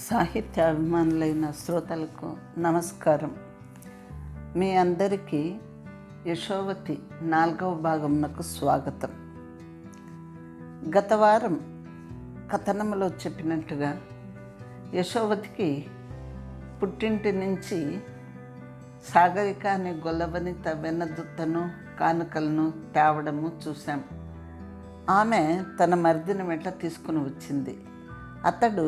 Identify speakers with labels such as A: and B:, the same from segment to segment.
A: సాహిత్య అభిమానులైన శ్రోతలకు నమస్కారం. మీ అందరికీ యశోవతి 4వ భాగమునకు స్వాగతం. గత వారం కథనంలో చెప్పినట్టుగా యశోవతికి పుట్టింటి నుంచి సాగరిక అనే గొల్లవనిత వెన్నదుత్తను కానుకలను తేవడము చూశాం. ఆమె తన మరిదిని వెంట తీసుకుని వచ్చింది. అతడు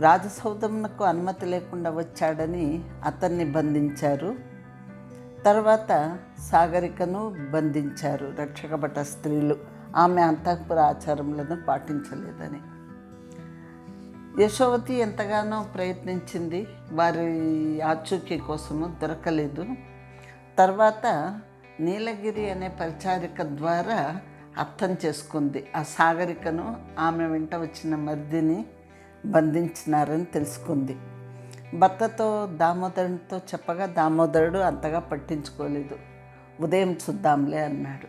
A: రాజసౌధమునకు అనుమతి లేకుండా వచ్చాడని అతన్ని బంధించారు. తర్వాత సాగరికను బంధించారు రక్షకభట స్త్రీలు, ఆమె అంతఃపుర ఆచారములను పాటించలేదని. యశోవతి ఎంతగానో ప్రయత్నించింది, వారి ఆచూకీ కోసము దొరకలేదు. తర్వాత నీలగిరి అనే పరిచారిక ద్వారా అర్థం చేసుకుంది ఆ సాగరికను ఆమె వెంట వచ్చిన మర్దిని బంధించినారని తెలుసుకుంది. భర్తతో దామోదరునితో చెప్పగా దామోదరుడు అంతగా పట్టించుకోలేదు. ఉదయం చూద్దాంలే అన్నాడు.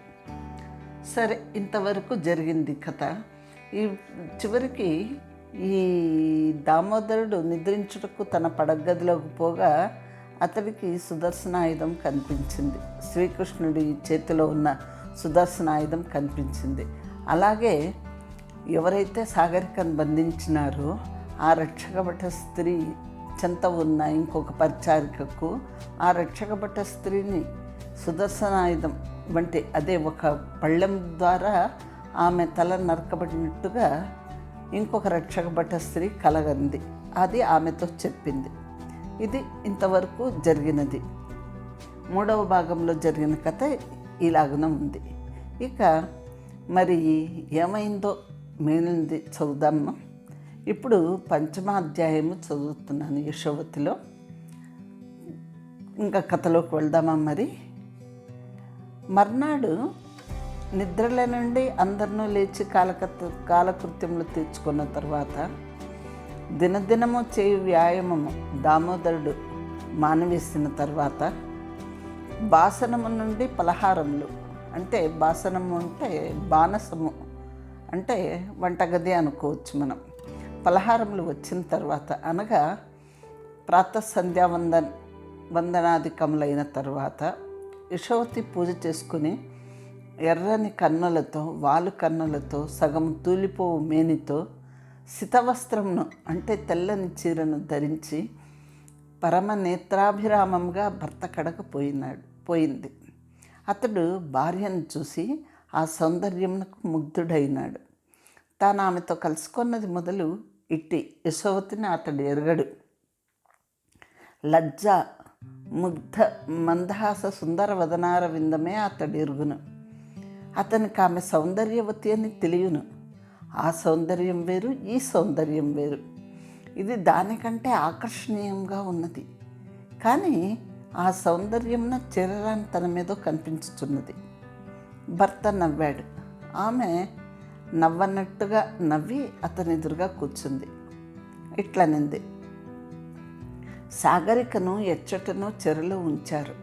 A: సరే, ఇంతవరకు జరిగింది కథ. ఈ చివరికి ఈ దామోదరుడు నిద్రించుటకు తన పడగదిలోకి పోగా అతడికి సుదర్శనాయుధం కనిపించింది. శ్రీకృష్ణుడి చేతిలో ఉన్న సుదర్శనాయుధం కనిపించింది. అలాగే ఎవరైతే సాగరికను బంధించినారో ఆ రక్షకభట స్త్రీ చెంత ఉన్న ఇంకొక పరిచారికకు ఆ రక్షకభట స్త్రీని సుదర్శనాయుధం వంటి అదే ఒక పళ్ళెం ద్వారా ఆమె తల నరకబడినట్టుగా ఇంకొక రక్షకభట స్త్రీ కలగంది. అది ఆమెతో చెప్పింది. ఇది ఇంతవరకు జరిగినది. 3వ భాగంలో జరిగిన కథ ఇలాగన ఉంది. ఇక మరి ఏమైందో మిగిలింది చదువుదాము. ఇప్పుడు 5వ అధ్యాయము చదువుతున్నాను యశోవతిలో. ఇంకా కథలోకి వెళ్దామా మరి. మర్నాడు నిద్రల నుండి అందరినూ లేచి కాలకృత్యములు తీర్చుకున్న తర్వాత దినదినము చేయు వ్యాయామము దామోదరుడు మానవేసిన తర్వాత బాసనము నుండి పలహారములు, అంటే బాసనము అంటే బానసము అంటే వంటగది అనుకోవచ్చు మనం. పలహారములు వచ్చిన తర్వాత అనగా వందనాధికములైన తర్వాత యశోవతి పూజ చేసుకుని ఎర్రని కన్నులతో వాలు కన్నులతో సగం తూలిపోవు మేనితో శితవస్త్రమును అంటే తెల్లని చీరను ధరించి పరమ నేత్రాభిరామంగా భర్త కడకు పోయింది. అతడు భార్యను చూసి ఆ సౌందర్యమునకు ముగ్ధుడైనాడు. తాను ఆమెతో కలుసుకున్నది మొదలు ఇట్టి యశోవతిని అతడు ఎరగడు. లజ్జ ముగ్ధ మందహాస సుందర వదనార విందమే అతడు ఎరుగును. అతనికి ఆమె సౌందర్యవతి అని తెలియను. ఆ సౌందర్యం వేరు, ఈ సౌందర్యం వేరు. ఇది దానికంటే ఆకర్షణీయంగా ఉన్నది. కానీ ఆ సౌందర్యంన చేరరాని తన మీద కనిపించుతున్నది. భర్త నవ్వాడు. ఆమె నవ్వనట్టుగా నవ్వి అతని ఎదురుగా కూర్చుంది. ఇట్లనింది, సాగరికను ఎచ్చటనో చెరలో ఉంచారు,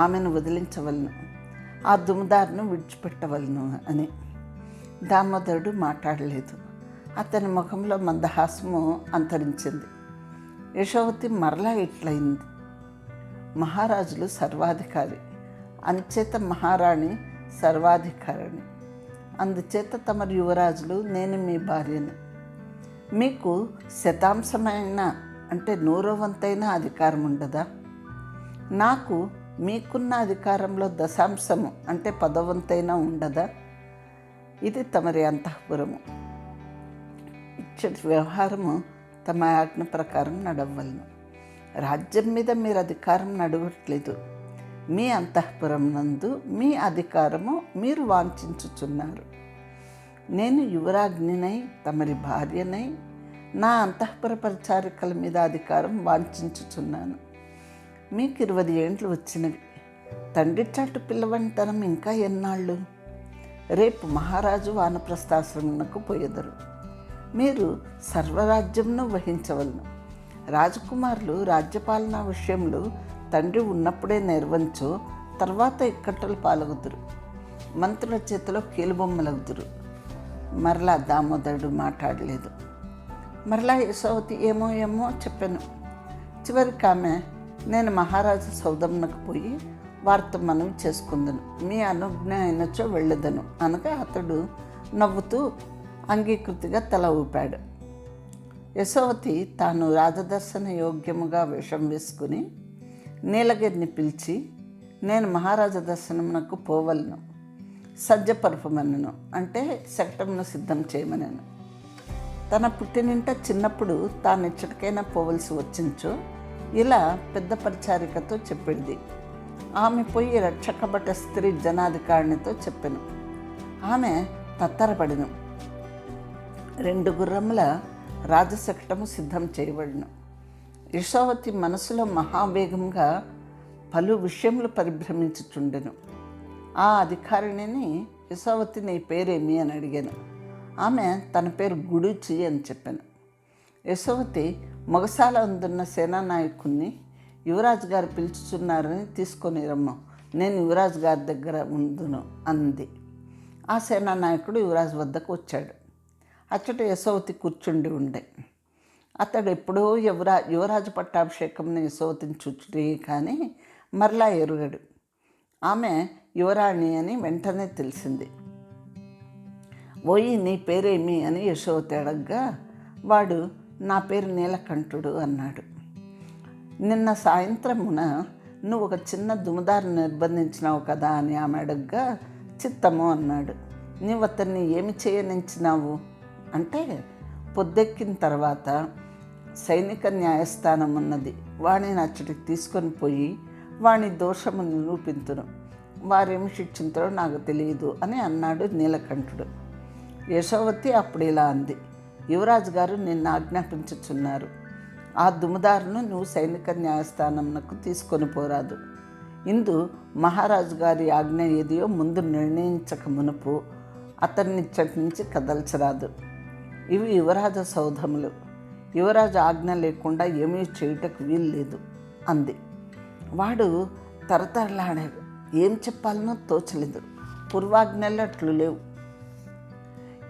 A: ఆమెను వదిలించవలను, ఆ దుమదారును విడిచిపెట్టవలను అని. దామోదరుడు మాట్లాడలేదు. అతని ముఖంలో మందహాసము అంతరించింది. యశోవతి మరలా ఇట్లయింది, మహారాజులు సర్వాధికారి, అంచేత మహారాణి సర్వాధికారిని, అందుచేత తమరు యువరాజులు, నేను మీ భార్యను. మీకు శతాంశమైన అంటే 100వ వంతైన అధికారం ఉండదా? నాకు మీకున్న అధికారంలో దశాంశము అంటే 10వ వంతైనా ఉండదా? ఇది తమరి అంతఃపురము. ఇచ్చటి వ్యవహారము తమ ఆజ్ఞ ప్రకారం నడవలను. రాజ్యం మీద మీరు అధికారం నడవట్లేదు. మీ అంతఃపురం నందు మీ అధికారము మీరు వాంఛించుచున్నారు. నేను యువరాజ్ఞినై తమరి భార్యనై నా అంతఃపుర పరిచారికల మీద అధికారం వాంఛించుచున్నాను. మీకు 20 ఏండ్లు వచ్చినవి. తండ్రి చాటు పిల్లవంతనం ఇంకా ఎన్నాళ్ళు? రేపు మహారాజు వానప్రస్థాశ్రమునకు పోయెదరు. మీరు సర్వరాజ్యంను వహించవలను. రాజకుమారులు రాజ్యపాలనా విషయంలో తండ్రి ఉన్నప్పుడే నిర్వంచో, తర్వాత ఇక్కట్టలు పాల్గొదురు, మంత్రుల చేతిలో కీలుబొమ్మలవుదురు. మరలా దామోదరుడు మాట్లాడలేదు. మరలా యశోవతి ఏమో ఏమో చెప్పాను. చివరికి ఆమె, నేను మహారాజు సౌదమ్మకు పోయి వారితో మనవి చేసుకుందను, మీ అనుజ్ఞ అయినచో వెళ్ళదను అనగా అతడు నవ్వుతూ అంగీకృతిగా తల ఊపాడు. యశోవతి తాను రాజదర్శన యోగ్యముగా వేషం వేసుకుని నీలగిరిని పిలిచి, నేను మహారాజ దర్శనమునకు పోవలను, సజ్జపరుపమనను, అంటే శకటమును సిద్ధం చేయమనను. తన పుట్టినింట చిన్నప్పుడు తాను ఎచ్చటికైనా పోవలసి వచ్చించో ఇలా పెద్ద పరిచారికతో చెప్పింది. ఆమె పోయి రక్షకభట స్త్రీ జనాధికారినితో చెప్పెను. ఆమె తత్తరపడిను. 2 గుర్రముల రాజశకటము సిద్ధం చేయబడిను. యశోవతి మనసులో మహావేగంగా పలు విషయములు పరిభ్రమించుచుండెను. ఆ అధికారిని, యశోవతి నీ పేరేమి అని అడిగాను. ఆమె తన పేరు గుడుచి అని చెప్పాను. యశోవతి, మొగసాల అందున్న సేనానాయకుణ్ణి యువరాజు గారు పిలుచుచున్నారని తీసుకొని రమ్ము, నేను యువరాజు గారి దగ్గర ఉందును అంది. ఆ సేనానాయకుడు యువరాజు వద్దకు వచ్చాడు. అచ్చట యశోవతి కూర్చుండి ఉండే. అతడు ఎప్పుడో యువరాజు పట్టాభిషేకంని యశోవతిని చూచుటే కానీ మరలా ఎరుగడు. ఆమె యువరాణి అని వెంటనే తెలిసింది. ఓయి నీ పేరేమి అని యశోవతి అడగ్గా వాడు, నా పేరు నీలకంఠుడు అన్నాడు. నిన్న సాయంత్రమున నువ్వు ఒక చిన్న దుమదారిని నిర్బంధించినావు కదా అని ఆమె అడగ్గా చిత్తము అన్నాడు. నీవు అతన్ని ఏమి చేయనించినావు అంటే, పొద్దెక్కిన తర్వాత సైనిక న్యాయస్థానం ఉన్నది, వాణిని అచ్చటికి తీసుకొని పోయి వాని దోషము నిరూపింతును, వారేమి శిక్షించారో నాకు తెలియదు అని అన్నాడు నీలకంఠుడు. యశోవతి అప్పుడు ఇలా అంది, యువరాజు గారు నిన్ను ఆజ్ఞాపించుచున్నారు, ఆ దుమదారును నువ్వు సైనిక న్యాయస్థానంకు తీసుకొని పోరాదు. ఇందు మహారాజు గారి ఆజ్ఞ ఏదియో ముందు నిర్ణయించక మునుపు అతన్ని ఇచ్చటి నుంచి కదల్చరాదు. ఇవి యువరాజు సౌధములు, యువరాజు ఆజ్ఞ లేకుండా ఏమీ చేయుటకు వీలు లేదు అంది. వాడు తరతరలాడాడు. ఏం చెప్పాలనో తోచలేదు. పూర్వాజ్ఞలు అట్లు లేవు.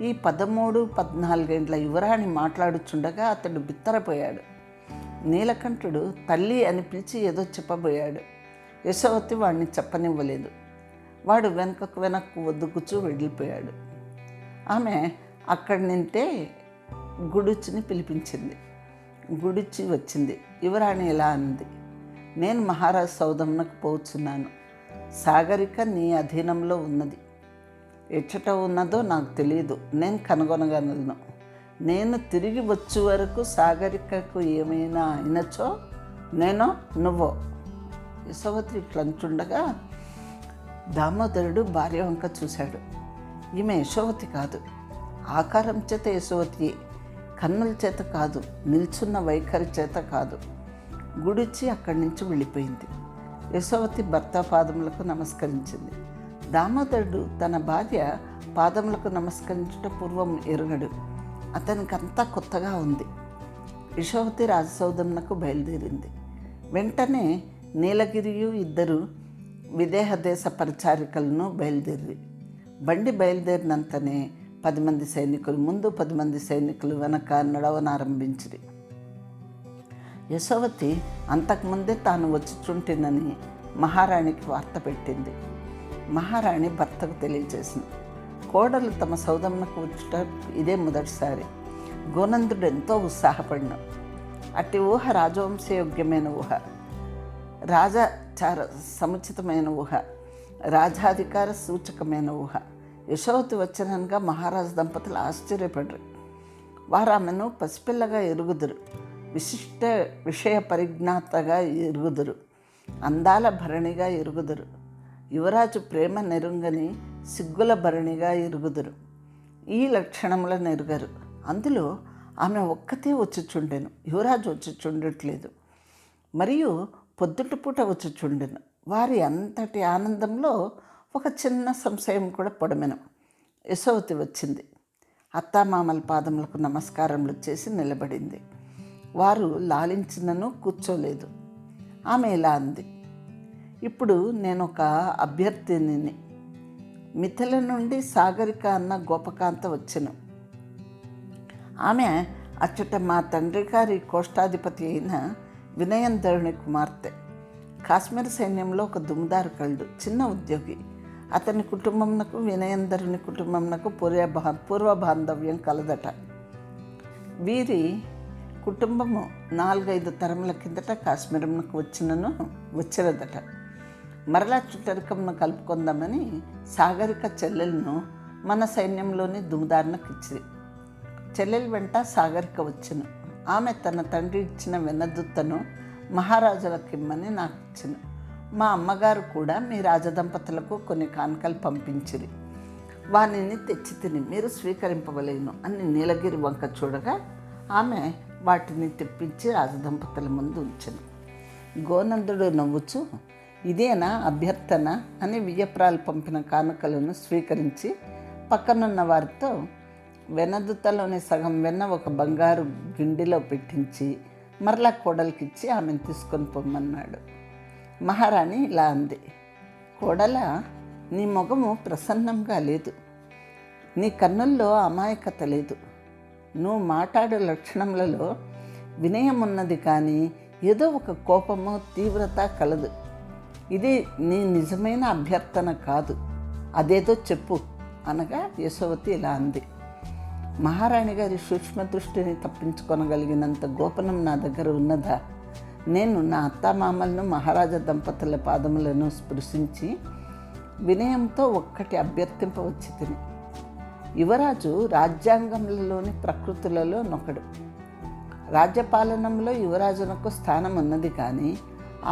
A: ఈ 13-14 ఏండ్ల యువరాణి మాట్లాడుచుండగా అతడు బిత్తరపోయాడు. నీలకంఠుడు తల్లి అని పిలిచి ఏదో చెప్పబోయాడు. యశోవతి వాడిని చెప్పనివ్వలేదు. వాడు వెనక్కు ఒద్దుకుచూ వెళ్ళిపోయాడు. ఆమె అక్కడి నుంటే గుడుచిని పిలిపించింది. గుడుచి వచ్చింది. యువరాణి ఇలా అంది, నేను మహారాజు సౌదమ్మకు పోతున్నాను. సాగరిక నీ అధీనంలో ఉన్నది. ఎచ్చట ఉన్నదో నాకు తెలియదు, నేను కనుగొనగలను. నేను తిరిగి వచ్చే వరకు సాగరికకు ఏమైనా అయినచో నేనో నువ్వో. యశోవతి ఇట్లంచుండగా దామోదరుడు భార్య వంక చూశాడు. ఈమె యశోవతి కాదు, ఆకారం చేత యశోవతి, కన్నుల చేత కాదు, నిల్చున్న వైఖరి చేత కాదు. గుడిచి అక్కడి నుంచి వెళ్ళిపోయింది. యశోవతి భర్త పాదములకు నమస్కరించింది. దామోదరుడు తన భార్య పాదములకు నమస్కరించుట పూర్వం ఎరుగడు. అతనికంతా కొత్తగా ఉంది. యశోవతి రాజసౌధమునకు బయలుదేరింది. వెంటనే నీలగిరియు 2 విదేహ దేశ పరిచారికలను బయలుదేరి. బండి బయలుదేరినంతనే 10 మంది సైనికులు ముందు, 10 మంది సైనికులు వెనక నడవనారంభించిరి. యశోవతి అంతకుముందే తాను వచ్చిచుంటినని మహారాణికి వార్త పెట్టింది. మహారాణి భర్తకు తెలియజేసింది. కోడలు తమ సౌదమ్మకు వచ్చుట ఇదే మొదటిసారి. గోనందుడు ఎంతో ఉత్సాహపడిన. అట్టి ఊహ రాజవంశయోగ్యమైన ఊహ, రాజాచార సముచితమైన ఊహ, రాజాధికార సూచకమైన ఊహ. యశోవతి వచ్చినగా మహారాజు దంపతులు ఆశ్చర్యపడరు. వారు ఆమెను పసిపిల్లగా ఎరుగుదురు, విశిష్ట విషయ పరిజ్ఞాతగా ఎరుగుదురు, అందాల భరణిగా ఎరుగుదురు, యువరాజు ప్రేమ నెరుంగని సిగ్గుల భరణిగా ఎరుగుదురు. ఈ లక్షణములను ఎరుగరు. అందులో ఆమె ఒక్కతే వచ్చుచుండెను, యువరాజు వచ్చుచుండట్లేదు. మరియు పొద్దుటిపూట వచ్చుచుండెను. వారి అంతటి ఆనందంలో ఒక చిన్న సంశయం కూడా పొడమెను. యశోవతి వచ్చింది. అత్తామామల పాదములకు నమస్కారములు చేసి నిలబడింది. వారు లాలించినను కూర్చోలేదు. ఆమె ఇలా అంది, ఇప్పుడు నేను ఒక అభ్యర్థిని. మిథిల నుండి సాగరిక అన్న గోపకాంత వచ్చెను. ఆమె అచ్చట మా తండ్రి గారి కోష్టాధిపతి అయిన వినయంధరుని కుమార్తె. కాశ్మీర్ సైన్యంలో ఒక దుమ్దారు కళ్ళు, చిన్న ఉద్యోగి. అతని కుటుంబంనకు వినయంధరుని కుటుంబంనకు పూర్వ బాంధవ్యం కలదట. వీరి కుటుంబము 4-5 తరముల కిందట కాశ్మీరంకు వచ్చినదట. మరలా చుట్టరికంను కలుపుకుందామని సాగరిక చెల్లెలను మన సైన్యంలోని దుమ్దారునకు ఇచ్చింది. చెల్లెలు వెంట సాగరిక వచ్చును. ఆమె తన తండ్రి ఇచ్చిన వెన్నదుత్తను మహారాజులకిమ్మని నాకు ఇచ్చును. మా అమ్మగారు కూడా మీ రాజదంపతులకు కొన్ని కానుకలు పంపించిరి. వానిని తెచ్చి తిని మీరు స్వీకరింపవలేను అని నీలగిరి వంక చూడగా ఆమె వాటిని తెప్పించి రాజదంపతుల ముందు ఉంచెను. గోనందుడు నవ్వుచు, ఇదేనా అభ్యర్థన అని వియ్యప్రాలు పంపిన కానుకలను స్వీకరించి పక్కనున్న వారితో వెన్నదుత్తలోని సగం వెన్న ఒక బంగారు గిండిలో పెట్టించి మరలా కోడలికిచ్చి ఆమెను తీసుకొని పొమ్మన్నాడు. మహారాణి ఇలా అంది, కోడల, నీ మొగము ప్రసన్నంగా లేదు, నీ కన్నుల్లో అమాయకత లేదు, నువ్వు మాట్లాడే లక్షణములలో వినయం ఉన్నది, కానీ ఏదో ఒక కోపము తీవ్రత కలదు. ఇది నీ నిజమైన అభ్యర్థన కాదు, అదేదో చెప్పు అనగా యశోవతి ఇలా అంది, మహారాణి గారి సూక్ష్మ దృష్టిని తప్పించుకొనగలిగినంత గోపనం నా దగ్గర ఉన్నదా? నేను నా అత్తామామలను మహారాజా దంపతుల పాదములను స్పృశించి వినయంతో ఒక్కటి అభ్యర్థింపవచ్చి తిని. యువరాజు రాజ్యాంగములలోని ప్రకృతులలో నొకడు. రాజ్యపాలనంలో యువరాజునకు స్థానం ఉన్నది, కానీ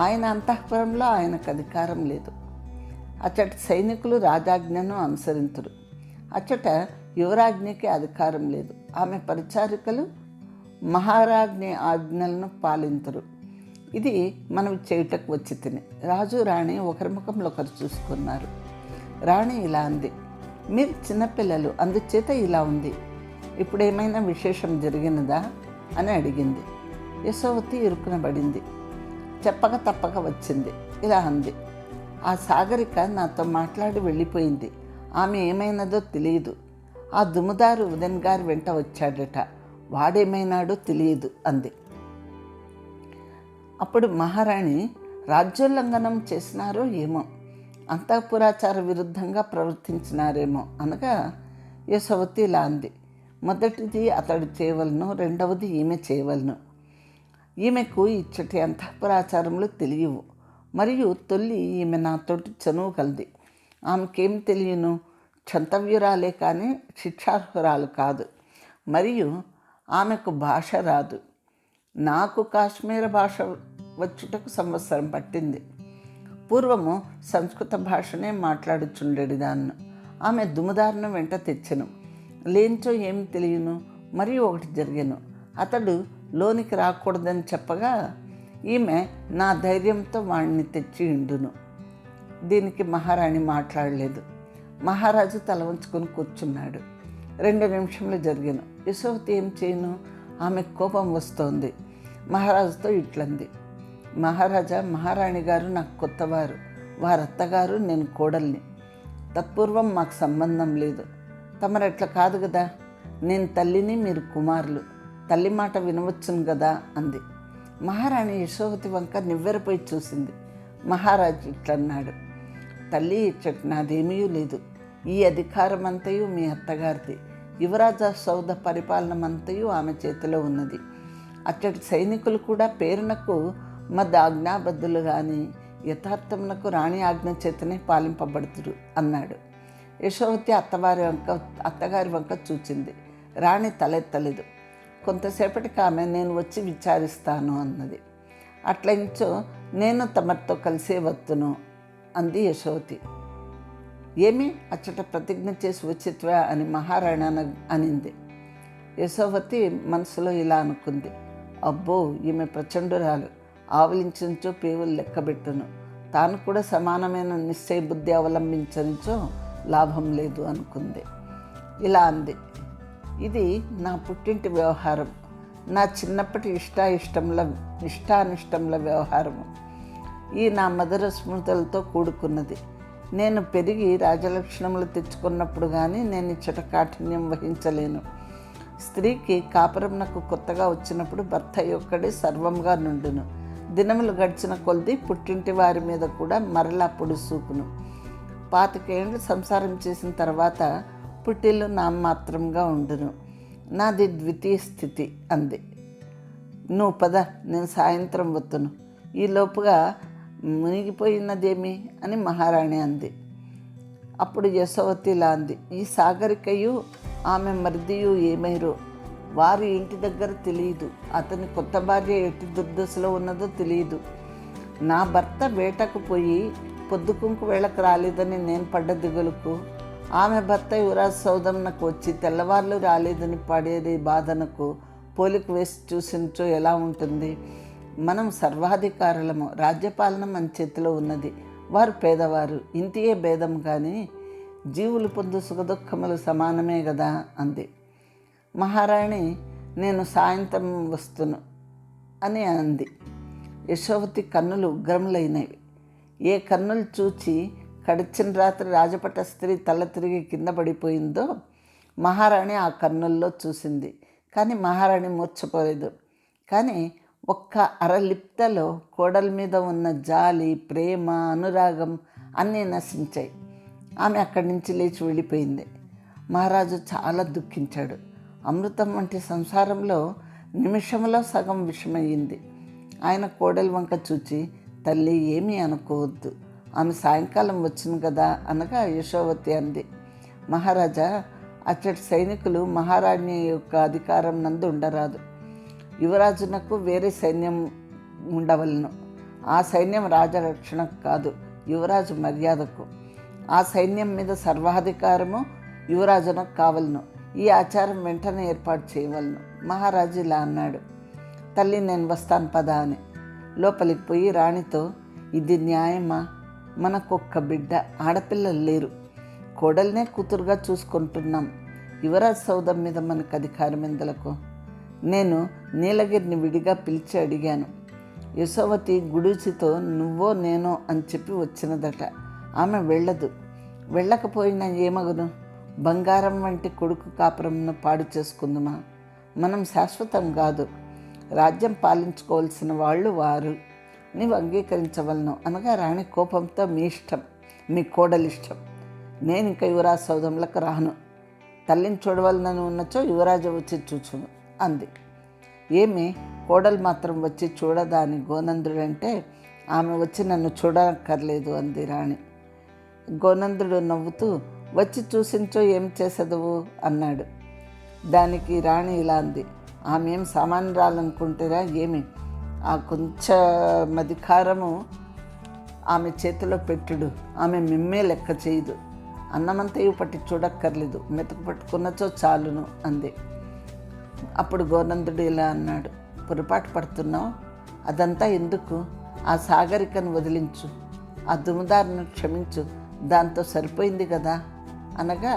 A: ఆయన అంతఃపురంలో ఆయనకు అధికారం లేదు. అచ్చట సైనికులు రాజాజ్ఞను అనుసరింతురు. అచ్చట యువరాజ్ఞికి అధికారం లేదు. ఆమె పరిచారికలు మహారాజ్ఞి ఆజ్ఞలను పాలింతురు. ఇది మనం చేయుటకు వచ్చి తిని. రాజు రాణి ఒకరి ముఖంలో ఒకరు చూసుకున్నారు. రాణి ఇలా అంది, మీరు చిన్నపిల్లలు, అందుచేత ఇలా ఉంది. ఇప్పుడు ఏమైనా విశేషం జరిగినదా అని అడిగింది. యశోవతి ఇరుకునబడింది. చెప్పక తప్పక వచ్చింది. ఇలా అంది, ఆ సాగరిక నాతో మాట్లాడి వెళ్ళిపోయింది. ఆమె ఏమైనదో తెలియదు. ఆ దుమ్ముదారు ఉదయన్ గారి వెంట వచ్చాడట, వాడేమైనాడో తెలియదు అంది. అప్పుడు మహారాణి, రాజ్యోల్లంఘనం చేసినారో ఏమో, అంతఃపురాచార విరుద్ధంగా ప్రవర్తించినారేమో అనగా యశోవతి ఇలా అంది, మొదటిది అతడు చేయవలను, రెండవది ఈమె చేయవలను. ఈమెకు ఇచ్చటి అంతఃపురాచారములు తెలియవు, మరియు తొల్లి ఈమె నాతోటి చనువు కలది. ఆమెకేం తెలియను, క్షంతవ్యురాలే కానీ శిక్షార్హురాలు కాదు. మరియు ఆమెకు భాష రాదు. నాకు కాశ్మీర భాష వచ్చుటకు సంవత్సరం పట్టింది. పూర్వము సంస్కృత భాషనే మాట్లాడుచుండెడిదాన్ను. ఆమె దుముదారును వెంట తెచ్చెను. లేంచో ఏమి తెలియను. మరియు ఒకటి జరిగెను. అతడు లోనికి రాకూడదని చెప్పగా ఈమె నా ధైర్యంతో వాడిని తెచ్చి ఇండును. దీనికి మహారాణి మాట్లాడలేదు. మహారాజు తల వంచుకొని కూర్చున్నాడు. 2 నిమిషంలో జరిగాను. యశోవతి ఏం చేయను, ఆమె కోపం వస్తోంది. మహారాజుతో ఇట్లంది, మహారాజా, మహారాణి గారు నాకు కొత్తవారు, వారత్తగారు, నేను కోడల్ని. తత్పూర్వం మాకు సంబంధం లేదు. తమరట్లా కాదు కదా, నేను తల్లిని, మీరు కుమారులు, తల్లి మాట వినవచ్చును కదా అంది. మహారాణి యశోవతి వంక నివ్వెరపోయి చూసింది. మహారాజు ఇట్లన్నాడు, తల్లి, ఇచ్చట నాదేమీ లేదు. ఈ అధికారమంతయు మీ అత్తగారిది. యువరాజ సౌధ పరిపాలనమంతయు ఆమె చేతిలో ఉన్నది. అచ్చటి సైనికులు కూడా పేరునకు మద్ ఆజ్ఞాబద్ధులు కానీ యథార్థమునకు రాణి ఆజ్ఞ చేతనే పాలింపబడుతురు అన్నాడు. యశోవతి అత్తగారి వంక చూచింది. రాణి తలెత్తలేదు. కొంతసేపటికి ఆమె, నేను వచ్చి విచారిస్తాను అన్నది. అట్లయించో నేను తమతో కలిసే వత్తును అంది యశోవతి. ఏమి, అచ్చట ప్రతిజ్ఞ చేసి వచ్చిత్వా అని మహారాణి అనింది. యశోవతి మనసులో ఇలా అనుకుంది, అబ్బో, ఈమె ప్రచండురాలు, ఆవలించనిచో పేవులు లెక్కబెట్టును, తాను కూడా సమానమైన నిశ్చయ బుద్ధి అవలంబించనిచో లాభం లేదు అనుకుంది. ఇలా అంది, ఇది నా పుట్టింటి వ్యవహారం, నా చిన్నప్పటి ఇష్టానిష్టముల వ్యవహారము. ఈ నా మధుర స్మృతులతో కూడుకున్నది. నేను పెరిగి రాజలక్షణములు తెచ్చుకున్నప్పుడు కానీ నేను ఇచ్చట కాఠిన్యం వహించలేను. స్త్రీకి కాపురంనకు కొత్తగా వచ్చినప్పుడు భర్త ఒక్కడే సర్వంగా నుండును. దినములు గడిచిన కొలది పుట్టింటి వారి మీద కూడా మరలా పొడుసూపును. 25 ఏళ్ళు సంసారం చేసిన తర్వాత పుట్టిల్లు నామమాత్రంగా ఉండును. నాది ద్వితీయ స్థితి అంది. నువ్వు పద, నేను సాయంత్రం వత్తును. ఈ లోపుగా మునిగిపోయినదేమి అని మహారాణి అంది. అప్పుడు యశోవతి ఇలా అంది, ఈ సాగరికయు ఆమె మరిదియు ఏమైరో వారి ఇంటి దగ్గర తెలియదు. అతని కొత్త భార్య ఎట్టి దుర్దశలో ఉన్నదో తెలియదు. నా భర్త వేటకు పోయి పొద్దుకుంకు వేళకు రాలేదని నేను పడ్డ దిగులుకు, ఆమె భర్త యువరాజు సౌదంనకు వచ్చి తెల్లవార్లు రాలేదని పడేది బాధనకు పోలిక వేసి చూసించో ఎలా ఉంటుంది? మనం సర్వాధికారులము, రాజ్యపాలన మన చేతిలో ఉన్నది. వారు పేదవారు, ఇంటియే భేదం కానీ జీవులు పొందు సుఖదుఖములు సమానమే కదా అంది. మహారాణి నేను సాయంత్రం వస్తును అని అంది. యశోవతి కన్నులు ఉగ్రములైనవి. ఏ కన్నులు చూచి గడిచిన రాత్రి రాజపట స్త్రీ తల తిరిగి కింద పడిపోయిందో మహారాణి ఆ కన్నుల్లో చూసింది. కానీ మహారాణి మూర్ఛపోలేదు. కానీ ఒక్క అరలిప్తలో కోడల మీద ఉన్న జాలి, ప్రేమ, అనురాగం అన్నీ నశించాయి. ఆమె అక్కడి నుంచి లేచి వెళ్ళిపోయింది. మహారాజు చాలా దుఃఖించాడు. అమృతం వంటి సంసారంలో నిమిషంలో సగం విషమయ్యింది. ఆయన కోడలి వంక చూచి, తల్లి ఏమీ అనుకోవద్దు, ఆమె సాయంకాలం వచ్చును కదా అనగా యశోవతి అంది, మహారాజా, అచ్చటి సైనికులు మహారాణి యొక్క అధికారం నందు ఉండరాదు. యువరాజునకు వేరే సైన్యం ఉండవలను. ఆ సైన్యం రాజరక్షణకు కాదు, యువరాజు మర్యాదకు. ఆ సైన్యం మీద సర్వాధికారము యువరాజునకు కావలను. ఈ ఆచారం వెంటనే ఏర్పాటు చేయవలను. మహారాజు ఇలా అన్నాడు. తల్లి నేను వస్తాను పదా అని లోపలికి పోయి రాణితో, ఇది న్యాయమా? మనకొక్క బిడ్డ, ఆడపిల్లలు లేరు. కోడల్నే కూతురుగా చూసుకుంటున్నాం. యువరాజు సౌదం మీద మనకు అధికారం ఎందులకు? నేను నీలగిరిని విడిగా పిలిచి అడిగాను. యశోవతి గుడూచితో నువ్వో నేనో అని చెప్పి వచ్చినదట. ఆమె వెళ్ళదు. వెళ్ళకపోయినా ఏమగును? బంగారం వంటి కొడుకు కాపురంను పాడు చేసుకుందుమా? మనం శాశ్వతం కాదు. రాజ్యం పాలించుకోవాల్సిన వాళ్ళు వారు. నీవు అంగీకరించవలను అనగా రాణి కోపంతో, మీ ఇష్టం, మీ కోడలిష్టం, నేను ఇంకా యువరాజు సౌదంలకు రాను. తల్లిని చూడవలనని ఉన్నచో యువరాజు వచ్చి చూచును అంది. ఏమి కోడలు మాత్రం వచ్చి చూడదా అని గోనందుడంటే, ఆమె వచ్చి నన్ను చూడక్కర్లేదు అంది రాణి. గోనందుడు నవ్వుతూ, వచ్చి చూసించో ఏం చేసేదవు అన్నాడు. దానికి రాణి ఇలా అంది, ఆమె ఏం సామాన్యురాలనుకుంటారా ఏమి? ఆ కొంచెం అధికారము ఆమె చేతిలో పెట్టుడు, ఆమె మిమ్మే లెక్క చేయదు. అన్నమంతయు పట్టి చూడక్కర్లేదు, మెతుకు పట్టుకున్నచో చాలును అంది. అప్పుడు గోనందుడు ఇలా అన్నాడు, పొరపాటు పడుతున్నావు. అదంతా ఎందుకు? ఆ సాగరికను వదిలించు, ఆ దుమదారును క్షమించు, దాంతో సరిపోయింది కదా అనగా,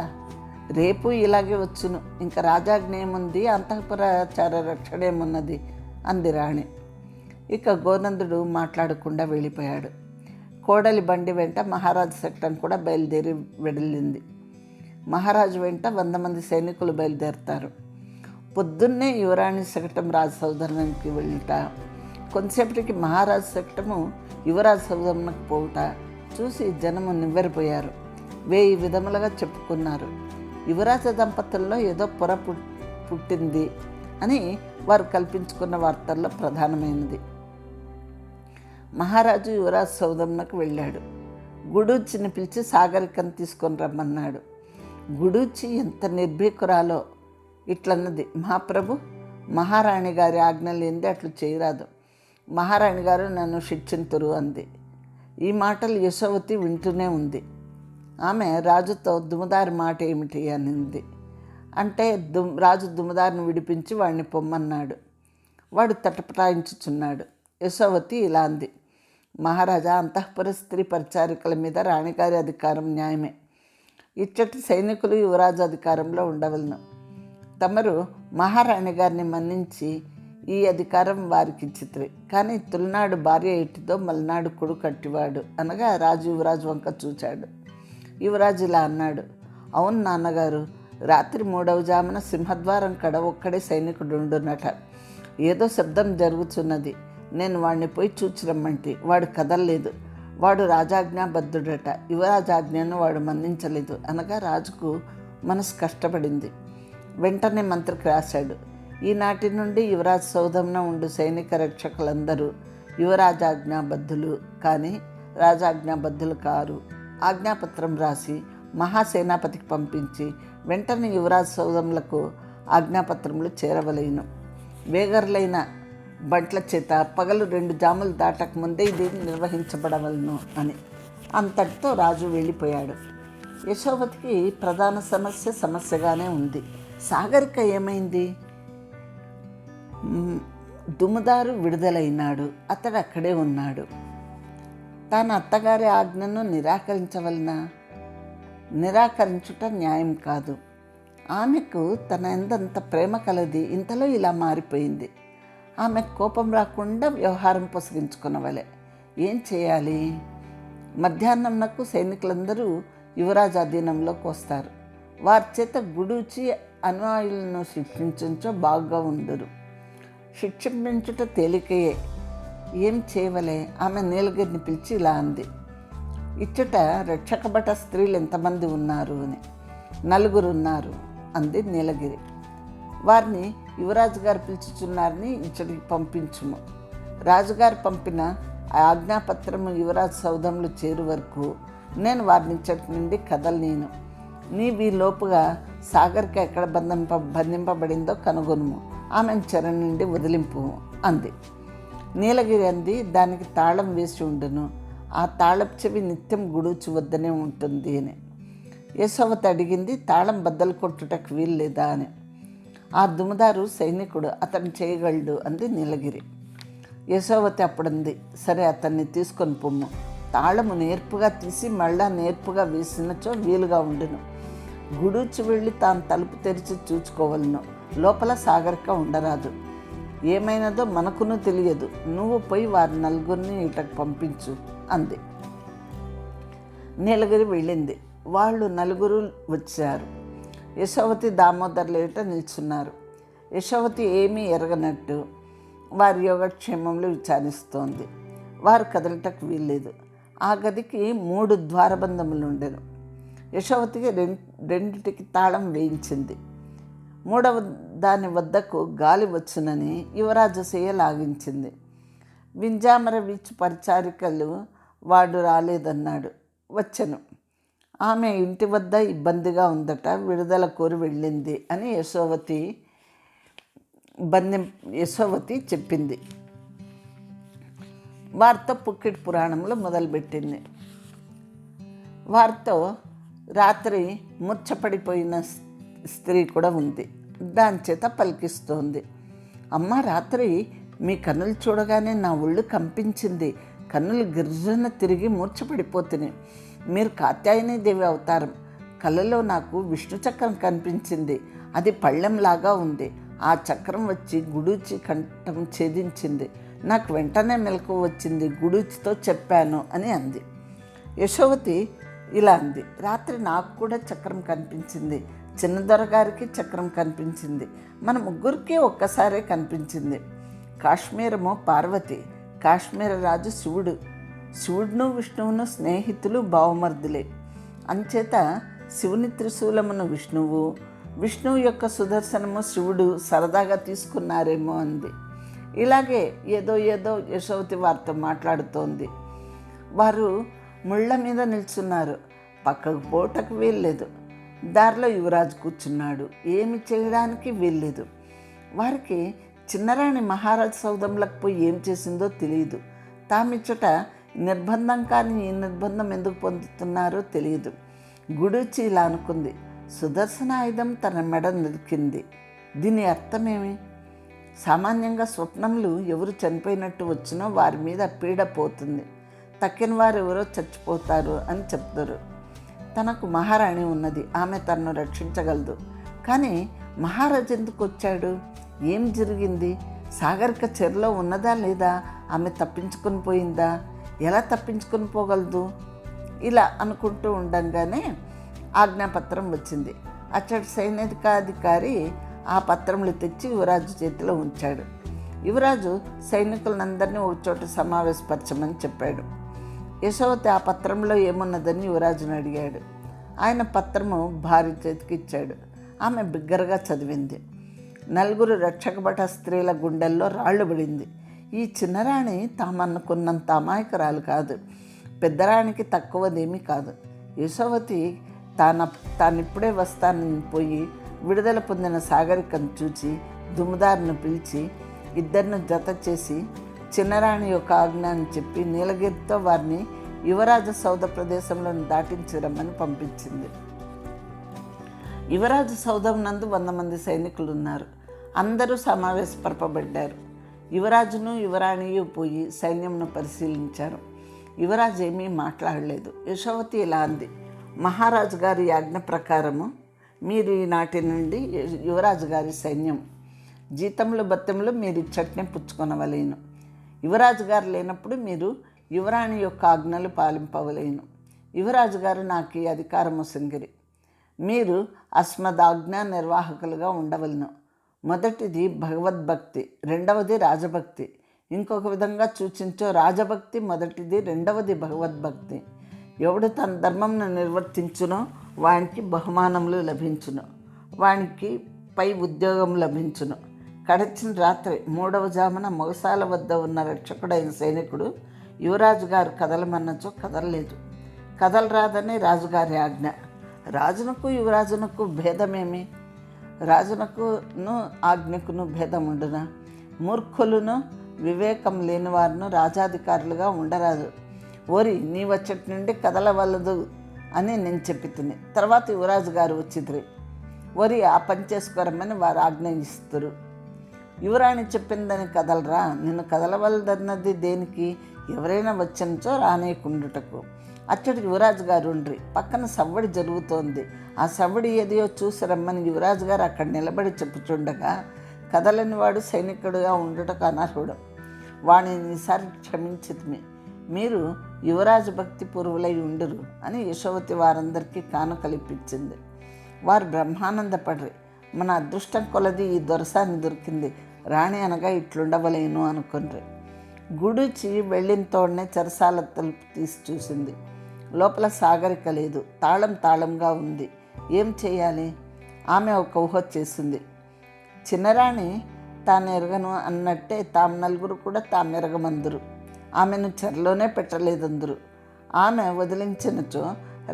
A: రేపు ఇలాగే వచ్చును, ఇంకా రాజాజ్ఞ ఏముంది, అంతఃపురాచార రక్షణ ఏమున్నది అంది రాణి. ఇక గోనందుడు మాట్లాడకుండా వెళ్ళిపోయాడు. కోడలి బండి వెంట మహారాజు శకటం కూడా బయలుదేరి వెళ్ళింది. మహారాజు వెంట 100 మంది సైనికులు బయలుదేరుతారు. పొద్దున్నే యువరాణి శకటం రాజు సౌధర్యానికి వెళ్ళుట, కొంతసేపటికి మహారాజు శకటము యువరాజు సౌధర్యానికి పోవుట చూసి జనము నివ్వెరపోయారు. 1000 విధములుగా చెప్పుకున్నారు. యువరాజ దంపతుల్లో ఏదో పొర పుట్టింది అని వారు కల్పించుకున్న వార్తల్లో ప్రధానమైనది. మహారాజు యువరాజు సౌధంకు వెళ్ళాడు. గుడూచిని పిలిచి సాగరికను తీసుకొని రమ్మన్నాడు. గుడూచి ఎంత నిర్భీకురాలో ఇట్లన్నది, మహాప్రభు, మహారాణి గారి ఆజ్ఞలు ఏంది, అట్లు చేయరాదు. మహారాణి గారు నన్ను శిక్షింతురు అంది. ఈ మాటలు యశోవతి వింటూనే ఉంది. ఆమె రాజుతో దుమదారి మాట ఏమిటి అనింది. అంటే రాజు దుమదారిని విడిపించి వాడిని పొమ్మన్నాడు. వాడు తటపటాయించుచున్నాడు. యశోవతి ఇలా అంది, మహారాజా, అంతఃపుర స్త్రీ పరిచారికల మీద రాణిగారి అధికారం న్యాయమే. ఇచ్చటి సైనికులు యువరాజు అధికారంలో ఉండవలను. తమరు మహారాణి గారిని మన్నించి ఈ అధికారం వారికి ఇచ్చిత్రి. కానీ తొలినాడు భార్య ఎట్టిదో మలనాడు కొడుకు కట్టివాడు అనగా రాజు యువరాజు వంక చూచాడు. యువరాజు ఇలా అన్నాడు, అవును నాన్నగారు, రాత్రి 3వ జామున సింహద్వారం కడ ఒక్కడే సైనికుడు ఉండునట. ఏదో శబ్దం జరుగుతున్నది. నేను వాడిని పోయి చూచిరమ్మంటే వాడు కదలలేదు. వాడు రాజాజ్ఞాబద్ధుడట. యువరాజాజ్ఞను వాడు మన్నించలేదు అనగా రాజుకు మనసు కష్టపడింది. వెంటనే మంత్రికి రాశాడు, ఈనాటి నుండి యువరాజు సౌధంన ఉండు సైనిక రక్షకులందరూ యువరాజాజ్ఞాబద్ధులు కానీ రాజాజ్ఞాబద్ధులు కారు. ఆజ్ఞాపత్రం రాసి మహాసేనాపతికి పంపించి వెంటనే యువరాజు సౌధములకు ఆజ్ఞాపత్రములు చేరవలేను. వేగరులైన బంట్ల చేత పగలు 2 జాములు దాటక ముందే ఇది నిర్వహించబడవలను అని. అంతటితో రాజు వెళ్ళిపోయాడు. యశోవతికి ప్రధాన సమస్యగానే ఉంది. సాగరిక ఏమైంది? దుముదారు విడుదలైనాడు. అతడు అక్కడే ఉన్నాడు. తాను అత్తగారి ఆజ్ఞను నిరాకరించుట న్యాయం కాదు. ఆమెకు తన ఎందంత ప్రేమ కలది ఇంతలో ఇలా మారిపోయింది. ఆమె కోపం రాకుండా వ్యవహారం పొసగించుకునవలే. ఏం చేయాలి? మధ్యాహ్నంనకు సైనికులందరూ యువరాజు అధీనంలోకి వస్తారు. వారి చేత గుడూచి అనుయాయులను శిక్షించో బాగా ఉండురు. శిక్షించుట తేలికయే. ఏం చేయవలే? ఆమె నీలగిరిని పిలిచి ఇలా అంది, ఇచ్చట రక్షకభట స్త్రీలు ఎంతమంది ఉన్నారు అని. 4 ఉన్నారు అంది నీలగిరి. వారిని యువరాజు గారు పిలుచుచున్నారని ఇచ్చటికి పంపించుము. రాజుగారు పంపిన ఆజ్ఞాపత్రము యువరాజు సౌధంలో చేరు వరకు నేను వారిని ఇచ్చటి నుండి కదలనేను. ఈ లోపుగా సాగర్కి ఎక్కడ బంధింపబడిందో కనుగొనుము. ఆమెను చెర నుండి వదిలింపు అంది. నీలగిరి అంది, దానికి తాళం వేసి ఉండును. ఆ తాళపు చెవి నిత్యం గుడూచి వద్దనే ఉంటుంది అని. యశోవతి అడిగింది, తాళం బద్దలు కొట్టుటకు వీలు లేదా అని. ఆ దుమదారు సైనికుడు, అతను చేయగలడు అంది నీలగిరి. యశోవతి అప్పుడంది, సరే అతన్ని తీసుకొని పొమ్ము. తాళము నేర్పుగా తీసి మళ్ళా నేర్పుగా వేసినచో వీలుగా ఉండును. గుడూచి వెళ్ళి తాను తలుపు తెరిచి చూచుకోవలను. లోపల సాగరిక ఉండరాదు. ఏమైనదో మనకును తెలియదు. నువ్వు పోయి వారి 4 ఇటకు పంపించు అంది. నీలగిరి వెళ్ళింది. వాళ్ళు 4 వచ్చారు. యశోవతి దామోదర్ల ఎదుట నిల్చున్నారు. యశోవతి ఏమీ ఎరగనట్టు వారి యోగక్షేమంలో విచారిస్తోంది. వారు కదలటకు వీల్లేదు. ఆ గదికి 3 ద్వారబంధములుండెను. యశోవతికి 2టికి తాళం వేయించింది. 3వ దాని వద్దకు గాలి వచ్చునని యువరాజు సేయ లాగించింది. వింజామర వీచు పరిచారికలు వాడు రాలేదన్నాడు. వచ్చెను. ఆమె ఇంటి వద్ద ఇబ్బందిగా ఉందట, విడుదల కోరి వెళ్ళింది అని యశోవతి చెప్పింది. వారితో పుక్కిటి పురాణంలో మొదలుపెట్టింది. వారితో రాత్రి ముచ్చపడిపోయిన స్త్రీ కూడా ఉంది. దాని చేత పలికిస్తోంది, అమ్మ రాత్రి మీ కన్నులు చూడగానే నా ఒళ్ళు కంపించింది. కన్నులు గిర్జన తిరిగి మూర్ఛపడిపోతున్నాయి. మీరు కాత్యాయని దేవి అవతారం. కళ్ళలో నాకు విష్ణు చక్రం కనిపించింది. అది పళ్ళెంలాగా ఉంది. ఆ చక్రం వచ్చి గుడూచి కంఠం ఛేదించింది. నాకు వెంటనే మెలకువ వచ్చింది. గుడూచితో చెప్పాను అని అంది. యశోవతి ఇలా అంది, రాత్రి నాకు కూడా చక్రం కనిపించింది. చిన్నదొరగారికి చక్రం కనిపించింది. మన 3కి ఒక్కసారే కనిపించింది. కాశ్మీరము పార్వతి, కాశ్మీర రాజు శివుడు. శివుడును విష్ణువును స్నేహితులు, బావమర్దులే. అంచేత శివుని త్రిశూలమును విష్ణువు, విష్ణువు యొక్క సుదర్శనము శివుడు సరదాగా తీసుకున్నారేమో అంది. ఇలాగే ఏదో యశోవతి వారితో మాట్లాడుతోంది. వారు ముళ్ళ మీద నిల్చున్నారు. పక్కకు పోటకు వీల్లేదు. దారిలో యువరాజు కూర్చున్నాడు. ఏమి చేయడానికి వీల్లేదు. వారికి చిన్నరాణి మహారాజు సౌధంలోకి పోయి ఏం చేసిందో తెలియదు. తామిచ్చట నిర్బంధం కానీ ఈ నిర్బంధం ఎందుకు పొందుతున్నారో తెలియదు. గుడూచి ఇలా అనుకుంది, సుదర్శన ఆయుధం తన మెడ నిరికింది. దీని అర్థమేమి? సామాన్యంగా స్వప్నంలో ఎవరు చనిపోయినట్టు వచ్చినో వారి మీద పీడ పోతుంది. తక్కిన వారు ఎవరో చచ్చిపోతారు అని చెప్తారు. తనకు మహారాణి ఉన్నది. ఆమె తనను రక్షించగలదు. కానీ మహారాజు ఎందుకు వచ్చాడు? ఏం జరిగింది? సాగరిక చెరలో ఉన్నదా లేదా? ఆమె తప్పించుకొని పోయిందా? ఎలా తప్పించుకొని పోగలదు? ఇలా అనుకుంటూ ఉండంగానే ఆజ్ఞాపత్రం వచ్చింది. అచ్చటి సైనికాధికారి ఆ పత్రములు తెచ్చి యువరాజు చేతిలో ఉంచాడు. యువరాజు సైనికులందరినీ ఒకచోట సమావేశపరచమని చెప్పాడు. యశోవతి ఆ పత్రంలో ఏమున్నదని యువరాజుని అడిగాడు. ఆయన పత్రము భార్య చేతికి ఇచ్చాడు. ఆమె బిగ్గరగా చదివింది. 4 రక్షకభట స్త్రీల గుండెల్లో రాళ్లు పడింది. ఈ చిన్నరాణి తామనుకున్నంత అమాయకురాలు కాదు, పెద్దరాణికి తక్కువదేమీ కాదు. యశోవతి తానిప్పుడే వస్తానని పోయి విడుదల పొందిన సాగరికను చూచి దుమ్ముదారును పిలిచి ఇద్దరిని జత చేసి చిన్నరాణి యొక్క ఆజ్ఞ అని చెప్పి నీలగిరితో వారిని యువరాజు సౌధ ప్రదేశంలో దాటించరమ్మని పంపించింది. యువరాజు సౌధం నందు 100 మంది సైనికులు ఉన్నారు. అందరూ సమావేశపరపబడ్డారు. యువరాజును యువరాణియు పోయి సైన్యంను పరిశీలించారు. యువరాజు ఏమీ మాట్లాడలేదు. యశోవతి ఇలా అంది, మహారాజు గారి ఆజ్ఞ ప్రకారము మీరు ఈనాటి నుండి యువరాజు గారి సైన్యం. జీతములు బత్తెములు మీరు ఇచ్చట్నే పుచ్చుకొనవలేను. యువరాజు గారు లేనప్పుడు మీరు యువరాణి యొక్క ఆజ్ఞలు పాలింపవలేను. యువరాజు గారు నాకు ఈ అధికారము సింగిరి. మీరు అస్మదాజ్ఞా నిర్వాహకులుగా ఉండవలను. మొదటిది భగవద్భక్తి, రెండవది రాజభక్తి. ఇంకొక విధంగా సూచించో రాజభక్తి మొదటిది, రెండవది భగవద్భక్తి. ఎవడు తన ధర్మంను నిర్వర్తించునో వానికి బహుమానములు లభించును, వానికి పై ఉద్యోగం లభించును. గడిచిన రాత్రి 3వ జామున మొగసాల వద్ద ఉన్న రక్షకుడైన సైనికుడు యువరాజు గారు కదలమన్నచో కదలలేదు. కదలరాదని రాజుగారి ఆజ్ఞ. రాజునకు యువరాజునకు భేదమేమి? రాజునకును ఆజ్ఞకును భేదం ఉండునా? మూర్ఖులను వివేకం లేని వారిను రాజాధికారులుగా ఉండరాదు. ఓరి నీ వచ్చటి నుండి కదలవలదు అని నేను చెప్పి తిని. తర్వాత యువరాజు గారు వచ్చిద్రి. ఓరి ఆ పని చేసుకోరమ్మని వారు ఆజ్ఞయిస్తారు. యువరాణి చెప్పిందని కదలరా? నిన్ను కదలవలదన్నది దేనికి? ఎవరైనా వచ్చినచో రానేకుండుటకు. అచ్చటి యువరాజు గారు ఉండ్రి. పక్కన సవ్వడి జరుగుతోంది. ఆ సవ్వడి ఏదో చూసి రమ్మని యువరాజు గారు అక్కడ నిలబడి చెప్పుచుండగా కదలని వాడు సైనికుడుగా ఉండుటకు అనర్హుడు. వాణిని ఈసారి క్షమించితిమి. మీరు యువరాజు భక్తి పూర్వులై ఉండురు అని యశోవతి వారందరికీ కానుకలిప్పించింది. వారు బ్రహ్మానందపడ్రి. మన అదృష్టం కొలది ఈ దొరసాని దొరికింది, రాణి అనగా ఇట్లుండవలేను అనుకుండ్రి. గుడిచి వెళ్ళిన తోడనే చెరసాల తలుపు తీసి చూసింది. లోపల సాగరిక లేదు. తాళంగా ఉంది. ఏం చేయాలి? ఆమె ఒక ఊహ చేసింది. చిన్నరాణి తాను ఎరగను అన్నట్టే నలుగురు కూడా ఎరగమందురు. ఆమెను చెరలోనే పెట్టలేదందురు. ఆమె వదిలించినచో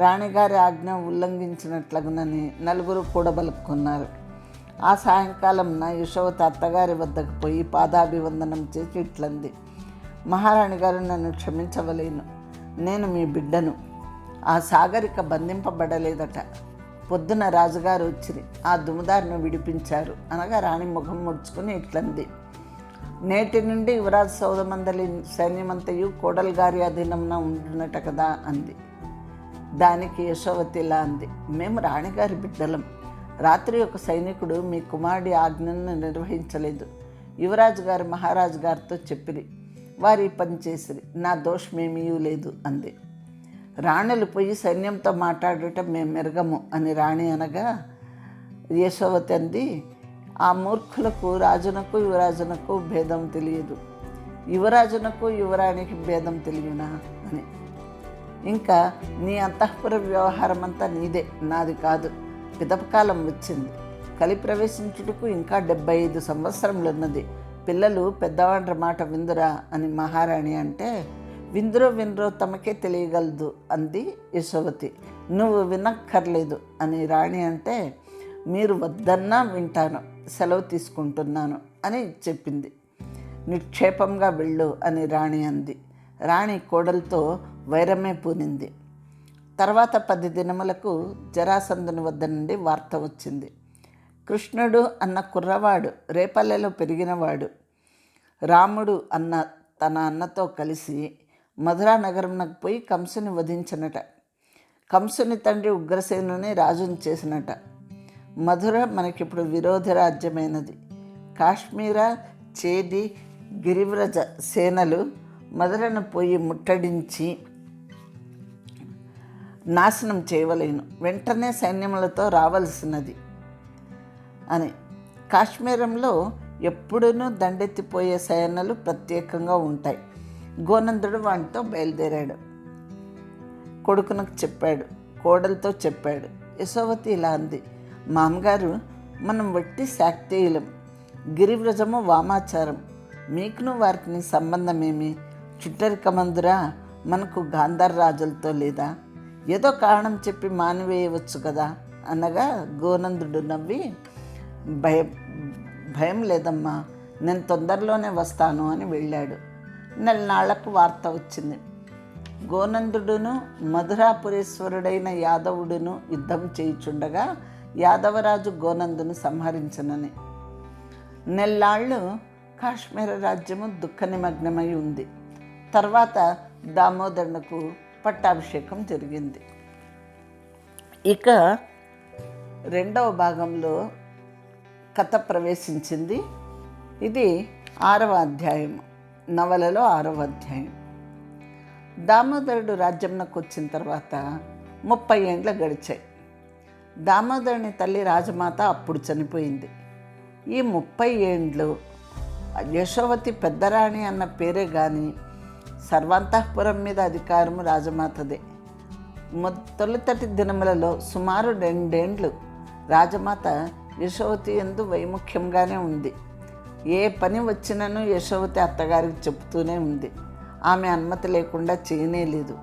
A: రాణిగారి ఆజ్ఞ ఉల్లంఘించినట్లగునని నలుగురు కూడబలుక్కున్నారు. ఆ సాయంకాలంన యశోవతి అత్తగారి వద్దకు పోయి పాదాభివందనం చేసి ఇట్లంది, మహారాణి గారు నన్ను క్షమించవలేను. నేను మీ బిడ్డను. ఆ సాగరిక బంధింపబడలేదట. పొద్దున రాజుగారు వచ్చిరి, ఆ దుముదారిని విడిపించారు అనగా రాణి ముఖం ముడుచుకుని ఇట్లంది, నేటి నుండి యువరాజు సౌదమందలి సైన్యమంతయు కోడలు గారి అధీనంన ఉండునట కదా అంది. దానికి యశోవతి ఇలా అంది, మేము రాణిగారి బిడ్డలం. రాత్రి ఒక సైనికుడు మీ కుమారుడి ఆజ్ఞను నిర్వహించలేదు. యువరాజు గారు మహారాజు గారితో చెప్పిరి, వారి పని చేసిరి. నా దోషమేమీ లేదు అంది. రాణులు పోయి సైన్యంతో మాట్లాడటం మేము మెరగము అని రాణి అనగా యశోవతి అంది, ఆ మూర్ఖులకు రాజునకు యువరాజునకు భేదం తెలియదు, యువరాజునకు యువరాణికి భేదం తెలియనా అని. ఇంకా నీ అంతఃపుర వ్యవహారం అంతా నీదే, నాది కాదు. పిదపకాలం వచ్చింది. కలి ప్రవేశించుటకు ఇంకా 75 సంవత్సరములున్నది. పిల్లలు పెద్దవాండ్ర మాట విందురా అని మహారాణి అంటే, వినరో తమకే తెలియగలదు అంది యశోవతి. నువ్వు వినక్కర్లేదు అని రాణి అంటే, మీరు వద్దన్నా వింటాను, సెలవు తీసుకుంటున్నాను అని చెప్పింది. నిక్షేపంగా వెళ్ళు అని రాణి అంది. రాణి కోడలతో వైరమే పూనింది. తర్వాత 10 దినములకు జరాసంధుని వద్ద నుండి వార్త వచ్చింది. కృష్ణుడు అన్న కుర్రవాడు, రేపల్లెలో పెరిగినవాడు, రాముడు అన్న తన అన్నతో కలిసి మధురా నగరంకు పోయి కంసుని వధించినట. కంసుని తండ్రి ఉగ్రసేనుని రాజుని చేసినట. మధుర మనకిప్పుడు విరోధ రాజ్యమైనది. కాశ్మీర, చేది, గిరివ్రజ సేనలు మధురను పోయి ముట్టడించి నాశనం చేయవలేను, వెంటనే సైన్యములతో రావలసినది అని. కాశ్మీరంలో ఎప్పుడూనూ దండెత్తిపోయే సేనలు ప్రత్యేకంగా ఉంటాయి. గోనందుడు వానితో బయలుదేరాడు. కొడుకునకు చెప్పాడు, కోడలతో చెప్పాడు. యశోవతి ఇలా అంది, మామగారు, మనం వట్టి శాక్తేయులం, గిరివ్రజము వామాచారం, మీకును వారికి సంబంధమేమి? చుట్టరికమందురా మనకు గాంధార రాజులతో లేదా? ఏదో కారణం చెప్పి మానివేయవచ్చు కదా అనగా గోనందుడు నవ్వి, భయం లేదమ్మా, నేను తొందరలోనే వస్తాను అని వెళ్ళాడు. నెలనాళ్లకు వార్త వచ్చింది. గోనందుడును మధురాపురేశ్వరుడైన యాదవుడును యుద్ధం చేయుచుండగా యాదవరాజు గోనందును సంహరించనని. నెల్లాళ్ళు కాశ్మీర రాజ్యము దుఃఖ నిమగ్నమై ఉంది. తర్వాత దామోదరునకు పట్టాభిషేకం జరిగింది. ఇక రెండవ భాగంలో కథ ప్రవేశించింది. ఇది 6వ అధ్యాయం, నవలలో 6వ అధ్యాయం. దామోదరుడు రాజ్యంలోకి వచ్చిన తర్వాత 30 ఏండ్లు గడిచాయి. దామోదరుని తల్లి రాజమాత అప్పుడు చనిపోయింది. ఈ 30 ఏండ్లు యశోవతి పెద్దరాణి అన్న పేరే కానీ సర్వాంతఃపురం మీద అధికారము రాజమాతదే. తొలితటి దినములలో సుమారు 2 ఏండ్లు రాజమాత యశోవతి యందు వైముఖ్యంగానే ఉంది. ఏ పని వచ్చినను యశోవతి అత్తగారికి చెబుతూనే ఉంది. ఆమె అనుమతి లేకుండా చేయనేలేదు.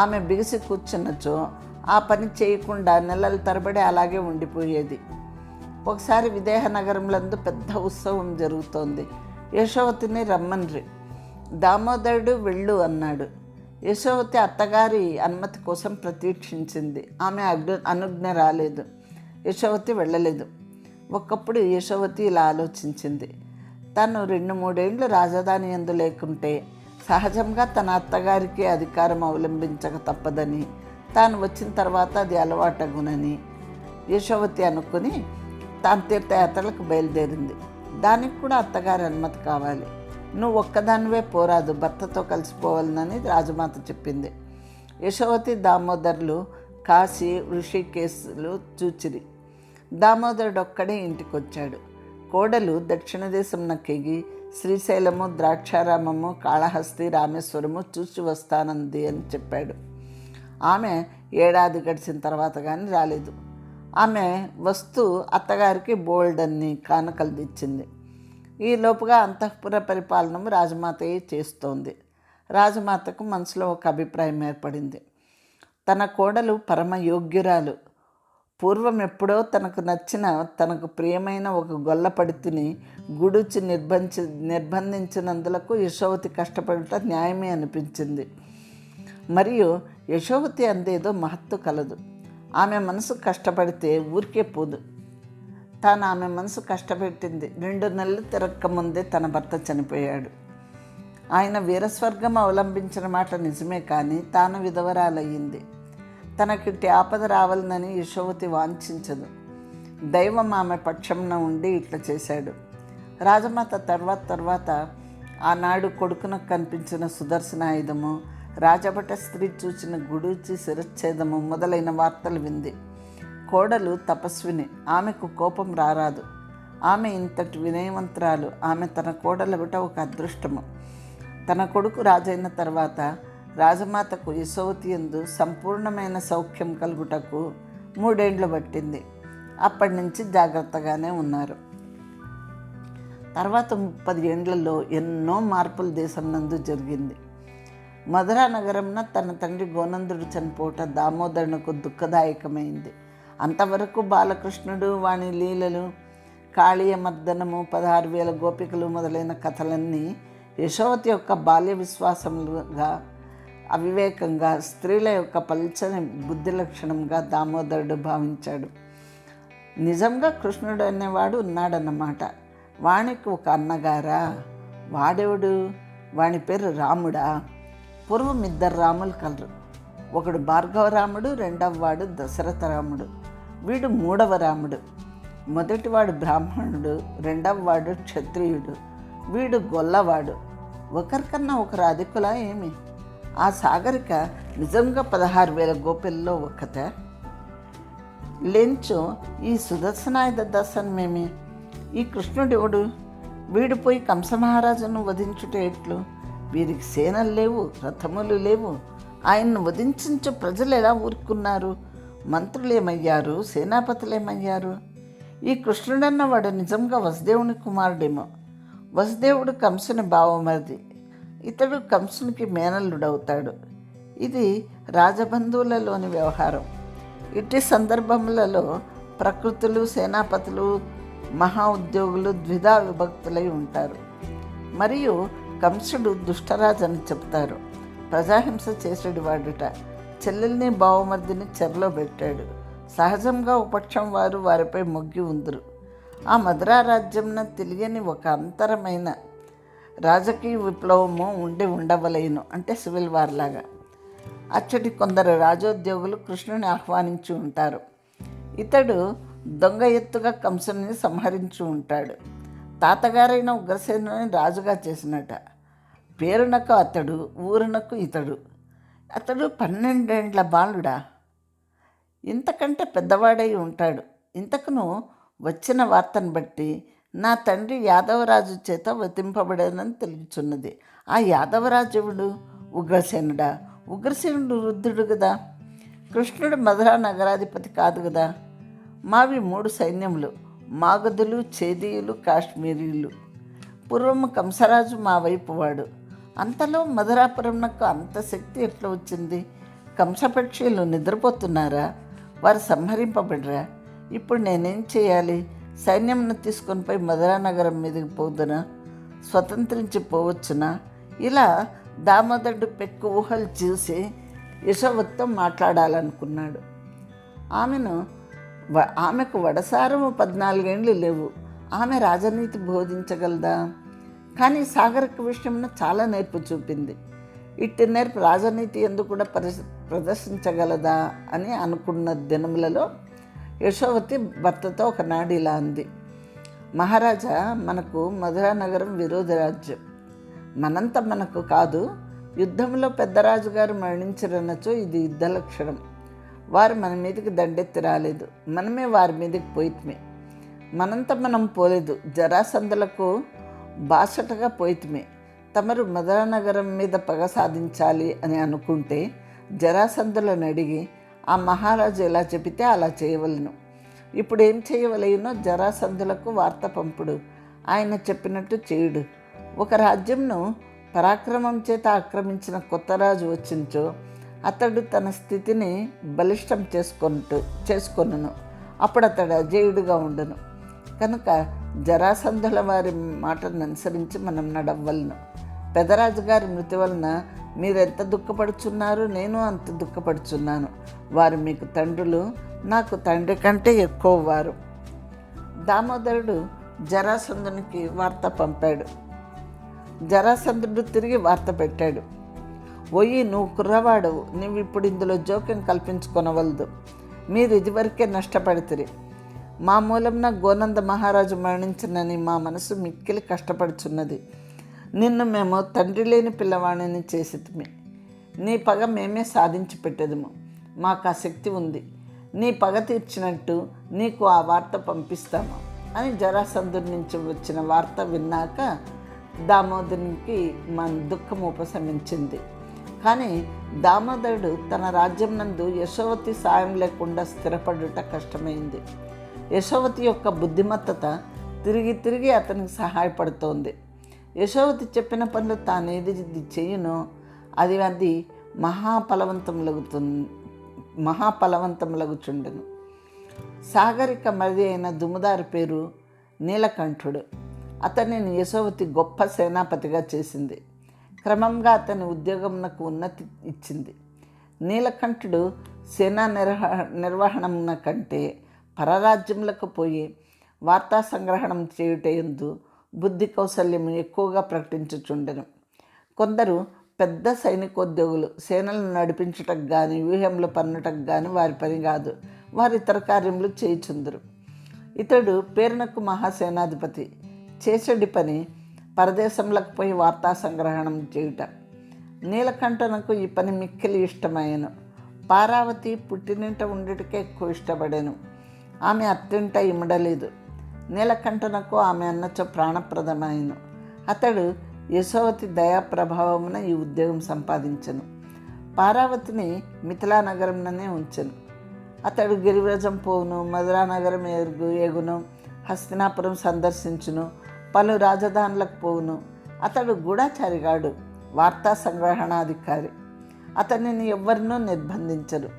A: ఆమె బిగిసి కూర్చున్నచో ఆ పని చేయకుండా నెలల తరబడి అలాగే ఉండిపోయేది. ఒకసారి విదేహ నగరంలందు పెద్ద ఉత్సవం జరుగుతోంది. యశోవతిని రమ్మన్రి. దామోదరుడు వెళ్ళు అన్నాడు. యశోవతి అత్తగారి అనుమతి కోసం ప్రతీక్షించింది. ఆమె అనుజ్ఞ రాలేదు. యశోవతి వెళ్ళలేదు. ఒకప్పుడు యశోవతి ఇలా ఆలోచించింది, తను 2-3 ఏండ్లు రాజధాని యందు లేకుంటే సహజంగా తన అత్తగారికి అధికారం అవలంబించక తప్పదని, తాను వచ్చిన తర్వాత అది అలవాటగునని యశోవతి అనుకుని తాను తీర్థయాత్రలకు బయలుదేరింది. దానికి కూడా అత్తగారి అనుమతి కావాలి. నువ్వు ఒక్కదానివే పోరాదు, భర్తతో కలిసిపోవాలని రాజమాత చెప్పింది. యశోవతి దామోదరులు కాశీ ఋషికేశులు చూచిరి. దామోదరుడు ఒక్కడే ఇంటికి వచ్చాడు. కోడలు దక్షిణ దేశం నక్కెగి శ్రీశైలము, ద్రాక్షారామము, కాళహస్తి, రామేశ్వరము చూసి వస్తానంది అని చెప్పాడు. ఆమె ఏడాది గడిచిన తర్వాత కానీ రాలేదు. ఆమె వస్తూ అత్తగారికి బోల్డన్ని కానుకలు తెచ్చింది. ఈ లోపుగా అంతఃపుర పరిపాలనము రాజమాతయే చేస్తోంది. రాజమాతకు మనసులో ఒక అభిప్రాయం ఏర్పడింది. తన కోడలు పరమ యోగ్యురాలు. పూర్వం ఎప్పుడో తనకు నచ్చిన, తనకు ప్రియమైన ఒక గొల్లపడితిని గుడుచి నిర్బంధించినందులకు యశోవతి కష్టపడుట న్యాయమే అనిపించింది. మరియు యశోవతి అందేదో మహత్తు కలదు. ఆమె మనసు కష్టపడితే ఊరికే పోదు. తాను ఆమె మనసు కష్టపెట్టింది. 2 నెలలు తిరక్క ముందే తన భర్త చనిపోయాడు. ఆయన వీరస్వర్గం అవలంబించిన మాట నిజమే, కానీ తాను విధవరాలయ్యింది. తనకిట్టి ఆపద రావాలని యశోవతి వాంఛించదు. దైవం ఆమె పక్షంన ఉండి ఇట్లా చేశాడు. రాజమాత తర్వాత ఆనాడు కొడుకునకు కనిపించిన సుదర్శనాయుధము, రాజభట స్త్రీ చూచిన గుడూచి శిరచ్ఛేదము మొదలైన వార్తలు వింది. కోడలు తపస్విని, ఆమెకు కోపం రారాదు. ఆమె ఇంతటి వినయవంతురాలు. ఆమె తన కోడలబిట ఒక అదృష్టము. తన కొడుకు రాజైన తర్వాత రాజమాతకు యశోవతి యందు సంపూర్ణమైన సౌఖ్యం కలుగుటకు 3 ఏండ్లు పట్టింది. అప్పటి నుంచి జాగ్రత్తగానే ఉన్నారు. తర్వాత 30 ఏండ్లలో ఎన్నో మార్పులు దేశం నందు జరిగింది. మధురా నగరంన తన తండ్రి గోనందుడు చనిపోవట దామోదరునకు దుఃఖదాయకమైంది. అంతవరకు బాలకృష్ణుడు, వాణి లీలలు, కాళీయ మర్దనము, 16,000 గోపికలు మొదలైన కథలన్నీ యశోవతి యొక్క బాల్య విశ్వాసములుగా, అవివేకంగా, స్త్రీల యొక్క పల్చని బుద్ధి లక్షణంగా దామోదరుడు భావించాడు. నిజంగా కృష్ణుడు అనేవాడు ఉన్నాడన్నమాట. వాణికి ఒక అన్నగారా? వాడెవడు? వాని పేరు రాముడా? పూర్వం 2 రాములు కలరు. ఒకడు భార్గవరాముడు, 2వ వాడు దశరథ రాముడు. వీడు 3వ రాముడు. మొదటివాడు బ్రాహ్మణుడు, 2వ వాడు క్షత్రియుడు. వీడు గొల్లవాడు. ఒకరికన్నా ఒకరు అధికులా ఏమి? ఆ సాగరిక నిజంగా 16,000 గోపిల్లో ఒక్కతే? లేంచో ఈ సుదర్శనాయుధ దర్శనమేమి? ఈ కృష్ణుడెవడు? వీడు పోయి కంసమహారాజును వధించుట ఎట్లు? వీరికి సేనలు లేవు, రథములు లేవు. ఆయన్ను వధించు ప్రజలు ఎలా ఊరుకున్నారు? మంత్రులేమయ్యారు, సేనాపతులేమయ్యారు? ఈ కృష్ణుడన్న వాడు నిజంగా వసుదేవుని కుమారుడేమో. వసుదేవుడు కంసుని బావమరిది, ఇతడు కంసునికి మేనల్లుడవుతాడు. ఇది రాజబంధువులలోని వ్యవహారం. ఇట్టి సందర్భములలో ప్రకృతులు, సేనాపతులు, మహా ఉద్యోగులు ద్విధా విభక్తులై ఉంటారు. మరియు కంసుడు దుష్టరాజు అని చెప్తారు. ప్రజాహింస చేసేడు వాడుట. చెల్లెల్ని బావమర్దిని చెరలో పెట్టాడు. సహజంగా ఉపక్షం వారు వారిపై మొగ్గి ఉందరు. ఆ మధురా రాజ్యంన తెలియని ఒక అంతరమైన రాజకీయ విప్లవము ఉండవలేను, అంటే సివిల్ వార్ లాగా. అచ్చటి కొందరు రాజోద్యోగులు కృష్ణుని ఆహ్వానించి ఉంటారు. ఇతడు దొంగ ఎత్తుగా కంసుని సంహరించి ఉంటాడు. తాతగారైన ఉగ్రసేనుని రాజుగా చేసినట. పేరునకు అతడు, ఊరునకు ఇతడు. అతడు 12 ఏండ్ల బాలుడా? ఇంతకంటే పెద్దవాడై ఉంటాడు. ఇంతకును వచ్చిన వార్తను బట్టి నా తండ్రి యాదవరాజు చేత వధింపబడేనని తెలుపుచున్నది. ఆ యాదవరాజువుడు ఉగ్రసేనుడా? ఉగ్రసేనుడు వృద్ధుడు కదా. కృష్ణుడు మధురా నగరాధిపతి కాదు కదా. మావి 3 సైన్యములు, మాగధులు, చేదీయులు, కాశ్మీరీలు. పూర్వము కంసరాజు మా వైపు వాడు. అంతలో మధురాపురంనకు అంత శక్తి ఎట్లా వచ్చింది? కంసపక్షులు నిద్రపోతున్నారా? వారు సంహరింపబడరా? ఇప్పుడు నేనేం చేయాలి? సైన్యంను తీసుకొని పోయి మధురా నగరం మీదకి పోదునా? స్వతంత్రించి పోవచ్చునా? ఇలా దామోదరుడు పెక్కు ఊహలు చూసి యశోవతితో మాట్లాడాలనుకున్నాడు. ఆమెకు వడసారము 14 ఏండ్లు లేవు. ఆమె రాజనీతి బోధించగలదా? కానీ సాగరిక విషయంలో చాలా నేర్పు చూపింది. ఇట్టి నేర్పు రాజనీతి ఎందుకు కూడా ప్రదర్శించగలదా అని అనుకున్న దినములలో యశోవతి భర్తతో ఒకనాడు ఇలా అంది. మహారాజా, మనకు మధురా నగరం విరోధ రాజ్యం. మనంత మనకు కాదు. యుద్ధంలో పెద్దరాజుగారు మరణించరనచో ఇది యుద్ధ లక్షణం. వారు మన మీదకి దండెత్తి రాలేదు, మనమే వారి మీదకి పోయితమే. మనంత మనం పోలేదు, జరాసంధులకు బాసటగా పోయితమే. తమరు మధురా నగరం మీద పగ సాధించాలి అని అనుకుంటే జరాసంధులను అడిగి ఆ మహారాజు ఎలా చెబితే అలా చేయవలను. ఇప్పుడు ఏం చేయవలెనో జరాసంధులకు వార్త పంపుడు. ఆయన చెప్పినట్టు చేయుడు. ఒక రాజ్యంను పరాక్రమం చేత ఆక్రమించిన కొత్త రాజు వచ్చించో అతడు తన స్థితిని బలిష్టం చేసుకొనును. అప్పుడు అతడు అజేయుడుగా ఉండును. కనుక జరాసంధుల వారి మాటను అనుసరించి మనం నడవలను. పెదరాజు గారి మృతి వలన మీరెంత దుఃఖపడుచున్నారు, నేను అంత దుఃఖపడుచున్నాను. వారు మీకు తండ్రులు, నాకు తండ్రి కంటే ఎక్కువ వారు. దామోదరుడు జరాసంధునికి వార్త పంపాడు. జరాసంధుడు తిరిగి వార్త పెట్టాడు. ఓయి, నువ్వు కుర్రవాడవు, నువ్వు ఇప్పుడు ఇందులో జోక్యం కల్పించుకొనవలదు. మీరు ఇదివరకే నష్టపడితిరి. మా మూలంన గోనంద మహారాజు మరణించినని మా మనసు మిక్కిలి కష్టపడుచున్నది. నిన్ను మేము తండ్రి లేని పిల్లవాణిని చేసితిమి. నీ పగ మేమే సాధించి పెట్టేదము. మాకు ఆ శక్తి ఉంది. నీ పగ తీర్చినట్టు నీకు ఆ వార్త పంపిస్తాము అని జరాసంధుడి నుంచి వచ్చిన వార్త విన్నాక దామోదరునికి మన దుఃఖం ఉపశమించింది. కానీ దామోదరుడు తన రాజ్యం నందు యశోవతి సాయం లేకుండా స్థిరపడుట కష్టమైంది. యశోవతి యొక్క బుద్ధిమత్తత తిరిగి తిరిగి అతనికి సహాయపడుతోంది. యశోవతి చెప్పిన పనులు తానేది చేయునో అది మహాఫలవంతములగుచుండెను. సాగరిక మరిది అయిన దుముదారు పేరు నీలకంఠుడు. అతనిని యశోవతి గొప్ప సేనాపతిగా చేసింది. క్రమంగా అతని ఉద్యోగమునకు ఉన్నతి ఇచ్చింది. నీలకంఠుడు సేనా నిర్వహణమున కంటే పరరాజ్యములకు పోయి వార్తా సంగ్రహణం చేయుటయందు బుద్ధి కౌశల్యము ఎక్కువగా ప్రకటించుచుండెను. కొందరు పెద్ద సైనికోద్యోగులు. సేనలను నడిపించుటకు కానీ వ్యూహంలో పన్నుటకు కానీ వారి పని కాదు. వారు ఇతర కార్యములు చేయుచుందరు. ఇతడు పేరునకు మహాసేనాధిపతి. చేసేడి పని పరదేశంలోకి పోయి వార్తా సంగ్రహణం చేయుట. నీలకంఠనకు ఈ పని మిక్కిలి ఇష్టమయ్యను. పారావతి పుట్టినింట ఉండుటకే ఎక్కువ ఇష్టపడాను. ఆమె అత్తింట ఇమడలేదు. నీలకంఠనకు ఆమె అన్నచో ప్రాణప్రదమాయను. అతడు యశోవతి దయా ప్రభావమున ఈ ఉద్యోగం సంపాదించను. పారావతిని మిథిలా నగరంలోనే ఉంచెను. అతడు గిరివ్రజం పోవును, మధురా నగరం ఎగును, హస్తినాపురం సందర్శించును, పలు రాజధానులకు పోవును. అతడు గూఢాచారిగాడు, వార్తా సంగ్రహణాధికారి. అతనిని ఎవ్వరినూ నిర్బంధించరు.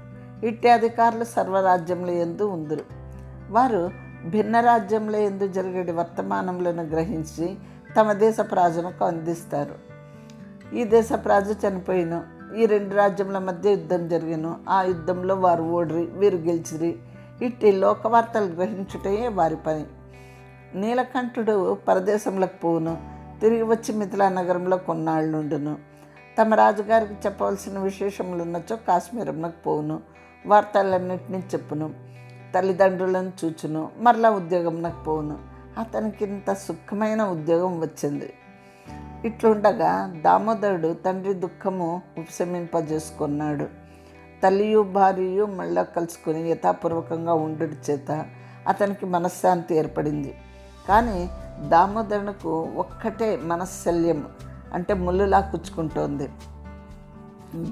A: ఇట్టి అధికారులు సర్వరాజ్యముల యందు ఉందురు. వారు భిన్న రాజ్యముల యందు జరిగే వర్తమానములను గ్రహించి తమ దేశ ప్రజలకు అందిస్తారు. ఈ దేశ ప్రజ చనిపోయిను, ఈ రెండు రాజ్యముల మధ్య యుద్ధం జరిగిను, ఆ యుద్ధంలో వారు ఓడిరి, వీరు గెలిచిరి. ఇట్టి లోకవార్తలు గ్రహించుటయే వారి పని. నీలకంఠుడు పరదేశంలోకి పోవును, తిరిగి వచ్చి మిథిలా నగరంలో కొన్నాళ్ళు నుండును. తమ రాజుగారికి చెప్పవలసిన విశేషములున్నచో కాశ్మీరంలోకి పోవును, వార్తలన్నింటినీ చెప్పును, తల్లిదండ్రులను చూచును, మరలా ఉద్యోగంలోకి పోవును. అతనికి ఇంత సుఖమైన ఉద్యోగం వచ్చింది. ఇట్లుండగా దామోదరుడు తండ్రి దుఃఖము ఉపశమింపజేసుకున్నాడు. తల్లియు భార్యయు మళ్ళా కలుసుకొని యథాపూర్వకంగా ఉండుట చేత అతనికి మనశ్శాంతి ఏర్పడింది. కానీ దామోదరునికి ఒక్కటే మనశ్శల్యం, అంటే ముళ్ళులా కుచ్చుకుంటోంది.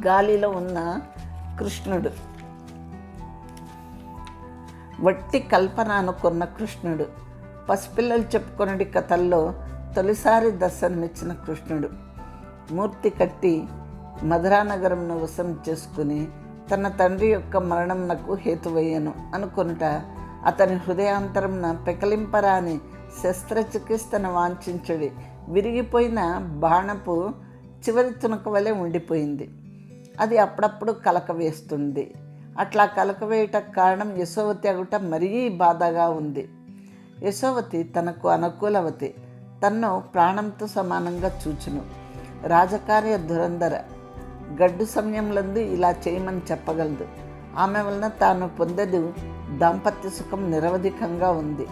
A: గాలిలో ఉన్న కృష్ణుడు, వట్టి కల్పన అనుకున్న కృష్ణుడు, పసిపిల్లలు చెప్పుకొనడి కథల్లో తొలిసారి దర్శనమిచ్చిన కృష్ణుడు, మూర్తి కట్టి మధురానగరంను వశం చేసుకుని తన తండ్రి యొక్క మరణంనకు హేతువయ్యను అనుకొనుట అతని హృదయాంతరంన పెకలింపరాని శస్త్రచికిత్సను వాంఛించడి విరిగిపోయిన బాణపు చివరి తునక వలె ఉండిపోయింది. అది అప్పుడప్పుడు కలక వేస్తుంది. అట్లా కలక వేయటకు కారణం యశోవతి అగుట మరీ బాధగా ఉంది. యశోవతి తనకు అనుకూలవతి, తన్ను ప్రాణంతో సమానంగా చూచును. రాజకార్య ధురంధర, గడ్డు సమయంలందు ఇలా చేయమని చెప్పగలదు. ఆమె వలన తాను పొందేది దాంపత్య సుఖం నిరవధికంగా ఉంది.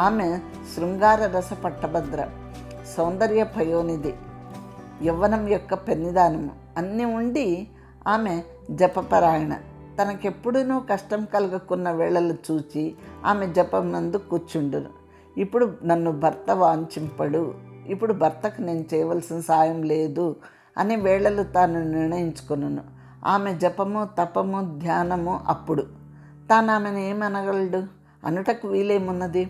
A: ఆమె శృంగార రస పట్టభద్ర, సౌందర్య పయోనిధి, యవ్వనం యొక్క పెన్నిదానము అన్నీ ఉండి ఆమె జపపరాయణ. తనకెప్పుడూ కష్టం కలగకున్న వేళలు చూచి ఆమె జపం నందు కూర్చుండును. ఇప్పుడు నన్ను భర్త వాంఛింపడు, ఇప్పుడు భర్తకు నేను చేయవలసిన సాయం లేదు అనే వేళలు తాను నిర్ణయించుకున్నాను. ఆమె జపము, తపము, ధ్యానము అప్పుడు. తాను ఆమెను ఏమనగలడు? అనుటకు వీలేమున్నది?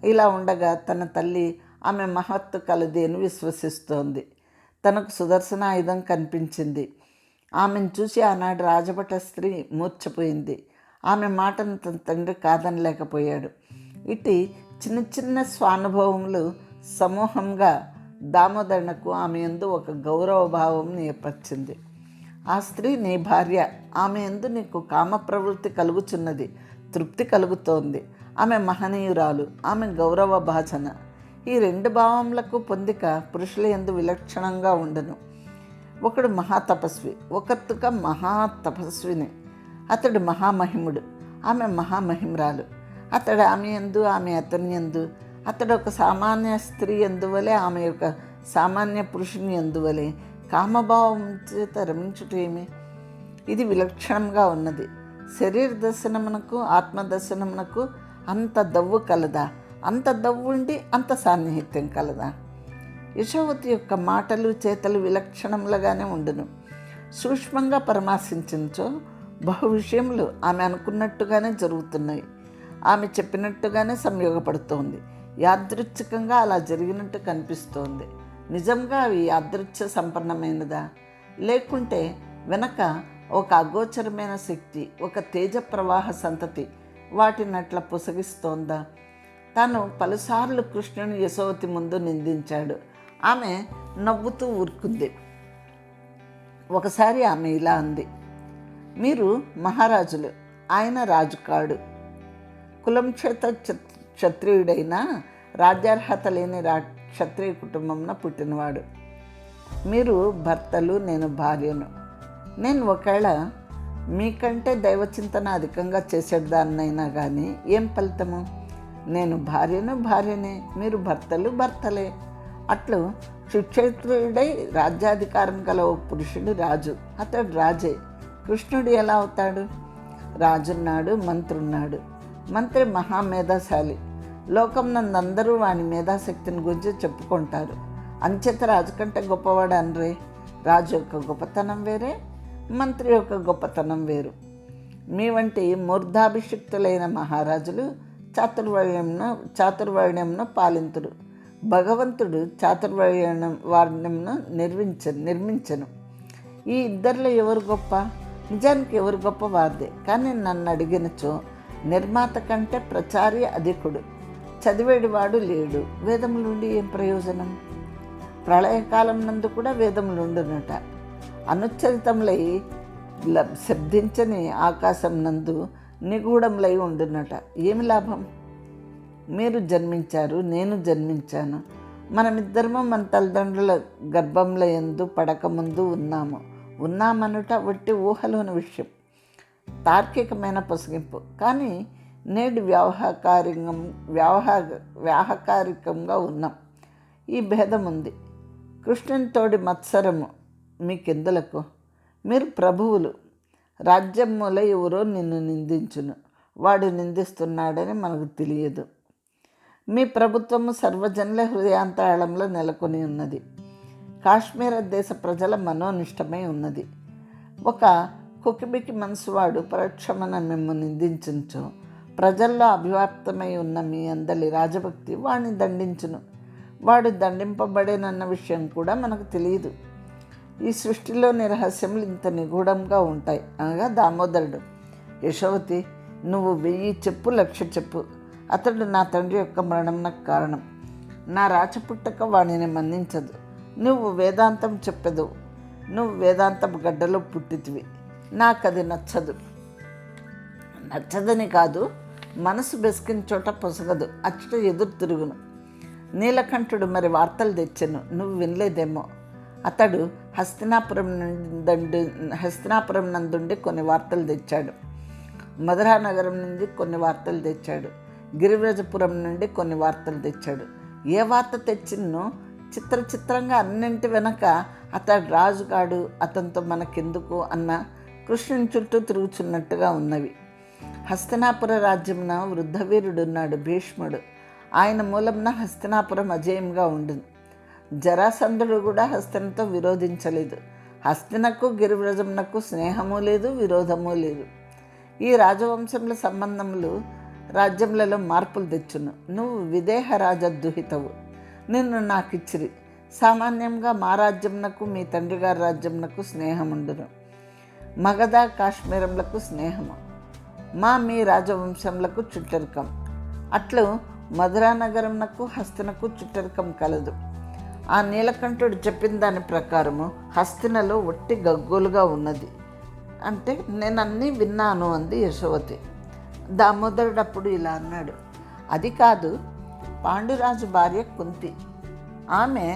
A: ఇలా ఉండగా తన తల్లి ఆమె మహత్తు కలది అని విశ్వసిస్తోంది. తనకు సుదర్శన ఆయుధం కనిపించింది. ఆమెను చూసి ఆనాడు రాజభట స్త్రీ మూర్ఛపోయింది. ఆమె మాటను తన తండ్రి కాదనలేకపోయాడు. ఇటు చిన్న చిన్న స్వానుభవములు సమూహంగా దామోదరునకు ఆమె యందు ఒక గౌరవ భావం ఏర్పరిచింది. ఆ స్త్రీ నీ భార్య, ఆమె యందు నీకు కామ ప్రవృత్తి కలుగుచున్నది, తృప్తి కలుగుతోంది. ఆమె మహనీయురాలు, ఆమె గౌరవ భాజన. ఈ రెండు భావములకు పొందిక పురుషుల యందు విలక్షణంగా ఉండను. ఒకడు మహాతపస్వి, ఒకత్తుక మహాతపస్విని. అతడు మహామహిముడు, ఆమె మహామహిమరాలు. అతడు ఆమె యందు, ఆమె అతని యందు. అతడు ఒక సామాన్య స్త్రీ ఎందువలే, ఆమె యొక్క సామాన్య పురుషుని ఎందువలే కామభావం చేత రమించుటేమి? ఇది విలక్షణంగా ఉన్నది. శరీర దర్శనమునకు ఆత్మదర్శనమునకు అంత దవ్వు కలదా? అంత దవ్వు ఉండి అంత సాన్నిహిత్యం కలదా? యశోవతి యొక్క మాటలు చేతలు విలక్షణములుగానే ఉండును. సూక్ష్మంగా పరామర్శించో బహు విషయములు ఆమె అనుకున్నట్టుగానే జరుగుతున్నాయి. ఆమె చెప్పినట్టుగానే సంయోగపడుతోంది. యాదృచ్ఛికంగా అలా జరిగినట్టు కనిపిస్తోంది. నిజంగా అవి యాదృచ్ఛ సంపన్నమైనదా? లేకుంటే వెనక ఒక అగోచరమైన శక్తి, ఒక తేజ ప్రవాహ సంతతి వాటినట్ల పొసగిస్తోందా? తాను పలుసార్లు కృష్ణుని యశోవతి ముందు నిందించాడు. ఆమె నవ్వుతూ ఊరుకుంది. ఒకసారి ఆమె ఇలా అంది, మీరు మహారాజులు, ఆయన రాజు కాడు. కులం చేత క్షత్రియుడైనా రాజ్యార్హత లేని క్షత్రియ కుటుంబంలో పుట్టినవాడు. మీరు భర్తలు, నేను భార్యను. నేను ఒకవేళ మీకంటే దైవచింతన అధికంగా చేసేదాన్నైనా కానీ ఏం ఫలితము? నేను భార్యనే, మీరు భర్తలే. అట్లు సుక్షేత్రుడై రాజ్యాధికారం గల ఓ పురుషుడు రాజు. అతడు రాజే. కృష్ణుడు ఎలా అవుతాడు? రాజున్నాడు, మంత్రి ఉన్నాడు. మంత్రి మహామేధాశాలి. లోకం నందందరూ వాని మేధాశక్తిని గురించి చెప్పుకుంటారు. అంచేత రాజు కంటే గొప్పవాడు అనరే. రాజు యొక్క గొప్పతనం వేరే, మంత్రి యొక్క గొప్పతనం వేరు. మీ వంటి మూర్ధాభిషిక్తులైన మహారాజులు చాతుర్వర్ణ్యంను పాలింతుడు. భగవంతుడు చాతుర్వర్ణ్యంను నిర్మించను. ఈ ఇద్దరిలో ఎవరు గొప్ప? నిజానికి ఎవరు గొప్ప వారిదే. కానీ నన్ను అడిగినచో నిర్మాత కంటే ప్రచారి అధికుడు. చదివేడివాడు లేడు. వేదములుండి ఏం ప్రయోజనం? ప్రళయకాలం నందు కూడా వేదములుండునట. అనుచ్చరితములై శబ్దించని ఆకాశం నందు నిగూఢములై ఉండునట. ఏమి లాభం? మీరు జన్మించారు, నేను జన్మించాను. మనమిద్దరము మన తల్లిదండ్రుల గర్భంలో ఎందు పడకముందు ఉన్నామనుట వట్టి ఊహలోని విషయం, తార్కికమైన పొసగింపు. కానీ నేడు వ్యావహారికంగా ఉన్నాం. ఈ భేదం ఉంది. కృష్ణుని తోడి మత్సరము మీకెందులకు? మీరు ప్రభువులు. రాజ్యం మూల ఎవరో నిన్ను నిందించును. వాడు నిందిస్తున్నాడని మనకు తెలియదు. మీ ప్రభుత్వము సర్వజనుల హృదయాంతరాళంలో నెలకొని ఉన్నది. కాశ్మీర దేశ ప్రజల మనోనిష్టమై ఉన్నది. ఒక కుకిబికి మనసువాడు పరోక్షమన మేము నిందించుచు ప్రజల్లో అభివ్యాప్తమై ఉన్న మీ అందరి రాజభక్తి వాడిని దండించును. వాడు దండింపబడేనన్న విషయం కూడా మనకు తెలియదు. ఈ సృష్టిలోని రహస్యములు ఇంత నిగూఢంగా ఉంటాయి అనగా దామోదరుడు. యశోవతి, నువ్వు 1000 చెప్పు, 1,00,000 చెప్పు. అతడు నా తండ్రి యొక్క మరణంకు కారణం. నా రాచపుట్టక వాడిని మన్నించదు. నువ్వు వేదాంతం చెప్పదు. నువ్వు వేదాంతం గడ్డలో పుట్టితివి. నాకది నచ్చదని కాదు, మనసు బెసికిన చోట పొసగదు, అచ్చట ఎదురు తిరుగును. నీలకంఠుడు మరి వార్తలు తెచ్చాను, నువ్వు వినలేదేమో. అతడు హస్తినాపురం నందుండి కొన్ని వార్తలు తెచ్చాడు. మధురా నగరం నుండి కొన్ని వార్తలు తెచ్చాడు. గిరివ్రజపురం నుండి కొన్ని వార్తలు తెచ్చాడు. ఏ వార్త తెచ్చినో చిత్రంగా అన్నింటి వెనక అతడు రాజుగాడు, అతనితో మనకెందుకు అన్న కృష్ణుని చుట్టూ తిరుగుచున్నట్టుగా ఉన్నవి. హస్తినాపుర రాజ్యమున వృద్ధవీరుడున్నాడు, భీష్ముడు. ఆయన మూలంన హస్తినాపురం అజేయంగా ఉండును. జరాసంధుడు కూడా హస్తినతో విరోధించలేదు. హస్తినకు గిరివ్రజమునకు స్నేహము లేదు, విరోధము లేదు. ఈ రాజవంశముల సంబంధములు రాజ్యములలో మార్పులు తెచ్చును. నువ్వు విదేహ రాజద్దుహితవు. నిన్ను నాకిచ్చిరి. సామాన్యంగా మా రాజ్యమునకు మీ తండ్రి గారి రాజ్యమునకు స్నేహముండును. మగధ కాశ్మీరములకు స్నేహము, మీ రాజవంశములకు చుట్టరికం. అట్లు మధురా నగరమునకు హస్తినకు చుట్టరికం కలదు. ఆ నీలకంఠుడు చెప్పిన దాని ప్రకారము హస్తినలో ఒట్టి గగ్గోలుగా ఉన్నది. అంటే నేను అన్నీ విన్నాను అంది యశోవతి. దామోదరుడు అప్పుడు ఇలా అన్నాడు, అది కాదు, పాండురాజు భార్య కుంతి. ఆమె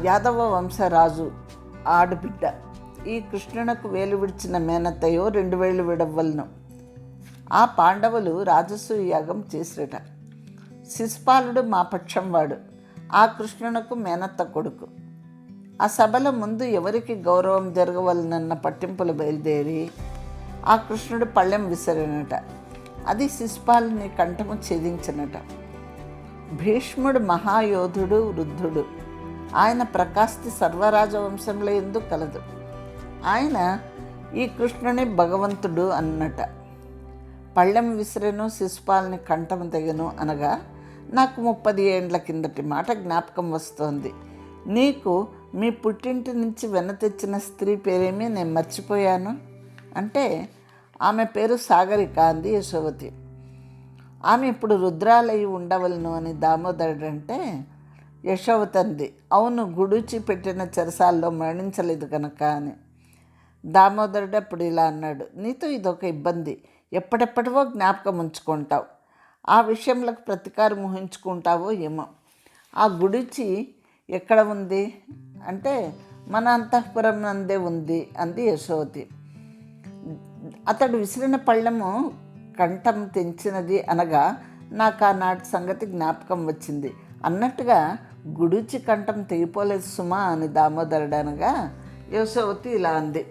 A: యాదవ వంశరాజు ఆడబిడ్డ. ఈ కృష్ణునకు వేలు విడిచిన మేనత్తయో 2 వేలు విడవలను. ఆ పాండవులు రాజసూయ యాగం చేసిరట. శిశుపాలుడు మా పక్షం వాడు. ఆ కృష్ణునకు మేనత్త కొడుకు. ఆ సభల ముందు ఎవరికి గౌరవం జరగవలనన్న పట్టింపులు బయలుదేరి ఆ కృష్ణుడు పళ్ళెం విసిరినట. అది శిశుపాలుని కంఠము ఛేదించినట. భీష్ముడు మహాయోధుడు, వృద్ధుడు. ఆయన ప్రకాశితి సర్వరాజవంశంలో ఎందుకు కలదు. ఆయన ఈ కృష్ణుని భగవంతుడు అన్నట. పళ్ళెం విసిరెను, శిశుపాలుని కంఠము తెగను అనగా నాకు 30 ఏండ్ల కిందటి మాట జ్ఞాపకం వస్తోంది. నీకు మీ పుట్టింటి నుంచి తెచ్చిన స్త్రీ పేరేమీ నేను మర్చిపోయాను. అంటే ఆమె పేరు సాగరిక అంది యశోవతి. ఆమె ఇప్పుడు రుద్రాలయి ఉండవలను అని దామోదరుడు అంటే యశోవతి అంది, అవును, గుడూచి పెట్టిన చెరసాల్లో మరణించలేదు కనుక అని. దామోదరుడు అప్పుడు ఇలా అన్నాడు, నీతో ఇదొక ఇబ్బంది. ఎప్పటివో జ్ఞాపకం ఉంచుకుంటావు, ఆ విషయంలో ప్రతీకారం ఊహించుకుంటావో ఏమో. ఆ గుడిచి ఎక్కడ ఉంది అంటే మన అంతఃపురం నందే ఉంది అంది యశోవతి. అతడు విసిరిన పళ్ళెము కంఠం తెంచినది అనగా నాకు ఆనాటి సంగతి జ్ఞాపకం వచ్చింది అన్నట్టుగా గుడిచి కంఠం తెగిపోలేదు సుమా అని దామోదరుడు అనగా యశోవతి ఇలా అంది,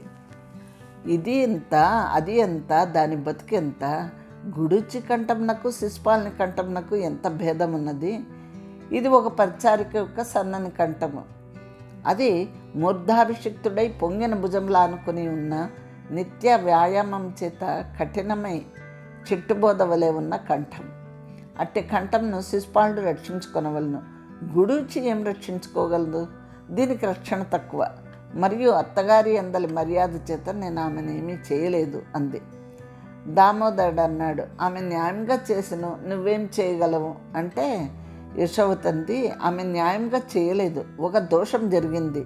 A: ఇది ఎంత అది ఎంత దాని బతుకు ఎంత, గుడిచి కంఠంనకు శిశుపాలుని కంఠంనకు ఎంత భేదం ఉన్నది. ఇది ఒక పరిచారిక యొక్క సన్నని కంఠము, అది మూర్ధాభిషిక్తుడై పొంగిన భుజంలా అనుకుని ఉన్న నిత్య వ్యాయామం చేత కఠినమై చిట్టుబోధ వలె ఉన్న కంఠం. అట్టి కంఠంను శిశుపాలుడు రక్షించుకొనవలను, గుడూచి ఏం రక్షించుకోగలదు, దీనికి రక్షణ తక్కువ, మరియు అత్తగారి అందలి మర్యాద చేత నేను ఆమెను ఏమీ చేయలేదు అంది. దామోదరుడు అన్నాడు, ఆమె న్యాయంగా చేసిను, నువ్వేం చేయగలవు అంటే యశోవతి అంది, ఆమె న్యాయంగా చేయలేదు, ఒక దోషం జరిగింది,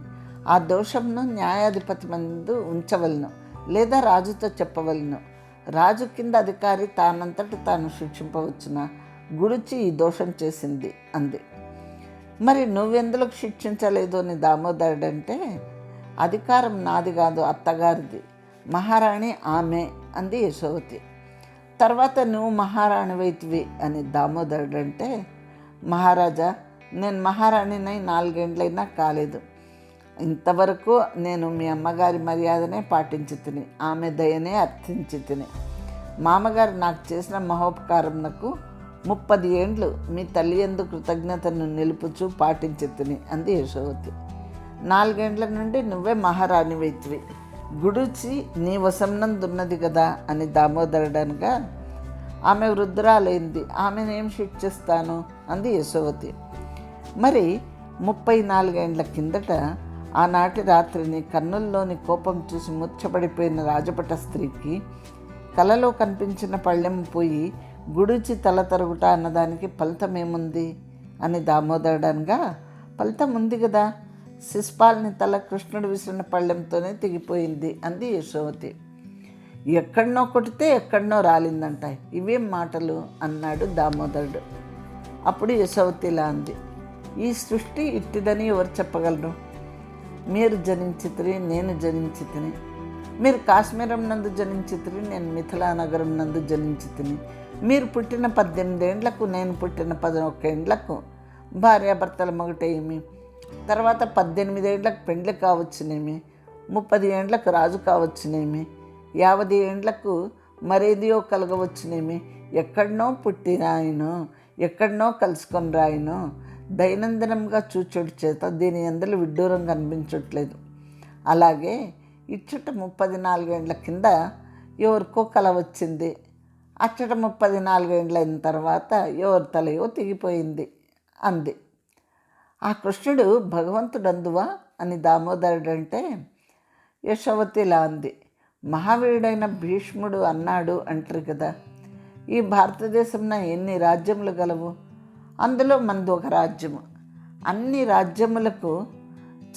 A: ఆ దోషంను న్యాయాధిపతి ముందు ఉంచవలను లేదా రాజుతో చెప్పవలను, రాజు కింద అధికారి తానంతటి తాను శిక్షింపవచ్చునా, గుడిచి ఈ దోషం చేసింది అంది. మరి నువ్వెందులకు శిక్షించలేదు అని దామోదరుడు అంటే, అధికారం నాది కాదు అత్తగారిది, మహారాణి ఆమె అంది యశోవతి. తర్వాత నువ్వు మహారాణివైతివి అని దామోదరుడు అంటే, మహారాజా నేను మహారాణినై 4 ఏళ్ళైనా కాలేదు, ఇంతవరకు నేను మీ అమ్మగారి మర్యాదనే పాటించి తిని ఆమె దయనే అర్థించి తిని, మామగారు నాకు చేసిన మహోపకారంకు 30 ఏండ్లు మీ తల్లి యందు కృతజ్ఞతను నిలుపుచూ పాటించి తిని అంది యశోవతి. 4 ఏండ్ల నుండి నువ్వే మహారాణివైతివి, గుడిచి నీ వశంనందున్నది కదా అని దామోదరుడు అనగా, ఆమె వృద్ధురాలైంది, ఆమెను ఏం శిక్షిస్తాను అంది యశోవతి. మరి 34 ఏండ్ల కిందట ఆనాటి రాత్రిని కన్నుల్లోని కోపం చూసి మూర్ఛపడిపోయిన రాజభట స్త్రీకి కలలో కనిపించిన పళ్ళెం పోయి గుడిచి తల తరుగుట అన్నదానికి ఫలితమేముంది అని దామోదరుడు అనగా, ఫలితం ఉంది కదా, శిశుపాలుని తల కృష్ణుడు విసిరిన పళ్ళెంతోనే తెగిపోయింది అంది యశోవతి. ఎక్కడనో కొడితే ఎక్కడనో రాలిందంట, ఇవేం మాటలు అన్నాడు దామోదరుడు. అప్పుడు యశోవతి ఇలా అంది, ఈ సృష్టి ఇట్టిదని ఎవరు చెప్పగలరు, మీరు జనించితిరి, నేను జనించితిని, మీరు కాశ్మీరం నందు జనించితిరి, నేను మిథిలా నగరం నందు జనించితిని, మీరు పుట్టిన 18 ఏండ్లకు నేను పుట్టిన 11 ఏండ్లకు భార్యాభర్తల మొగటేమి, తర్వాత 18 ఏండ్లకు పెండ్లి కావచ్చునేమి, 30 ఏండ్లకు రాజు కావచ్చునేమి, 50 ఏండ్లకు మరేదియో కలగవచ్చునేమి, ఎక్కడనో పుట్టి రాయను, ఎక్కడనో కలుసుకొని రాయను, దైనందినంగా చూచుడు చేత దీని అందరూ విడ్డూరం కనిపించట్లేదు. అలాగే ఇచ్చట 34 ఏండ్ల కింద ఎవరికో కల వచ్చింది, అచ్చట 34 ఏండ్ల అయిన తర్వాత ఎవరి తలయో తెగిపోయింది అంది. ఆ కృష్ణుడు భగవంతుడందువా అని దామోదరుడు అంటే, యశోవతి ఇలా అంది, మహావీరుడైన భీష్ముడు అన్నాడు అంటారు కదా, ఈ భారతదేశంలో ఎన్ని రాజ్యములు గలవు, అందులో మనది ఒక రాజ్యము, అన్ని రాజ్యములకు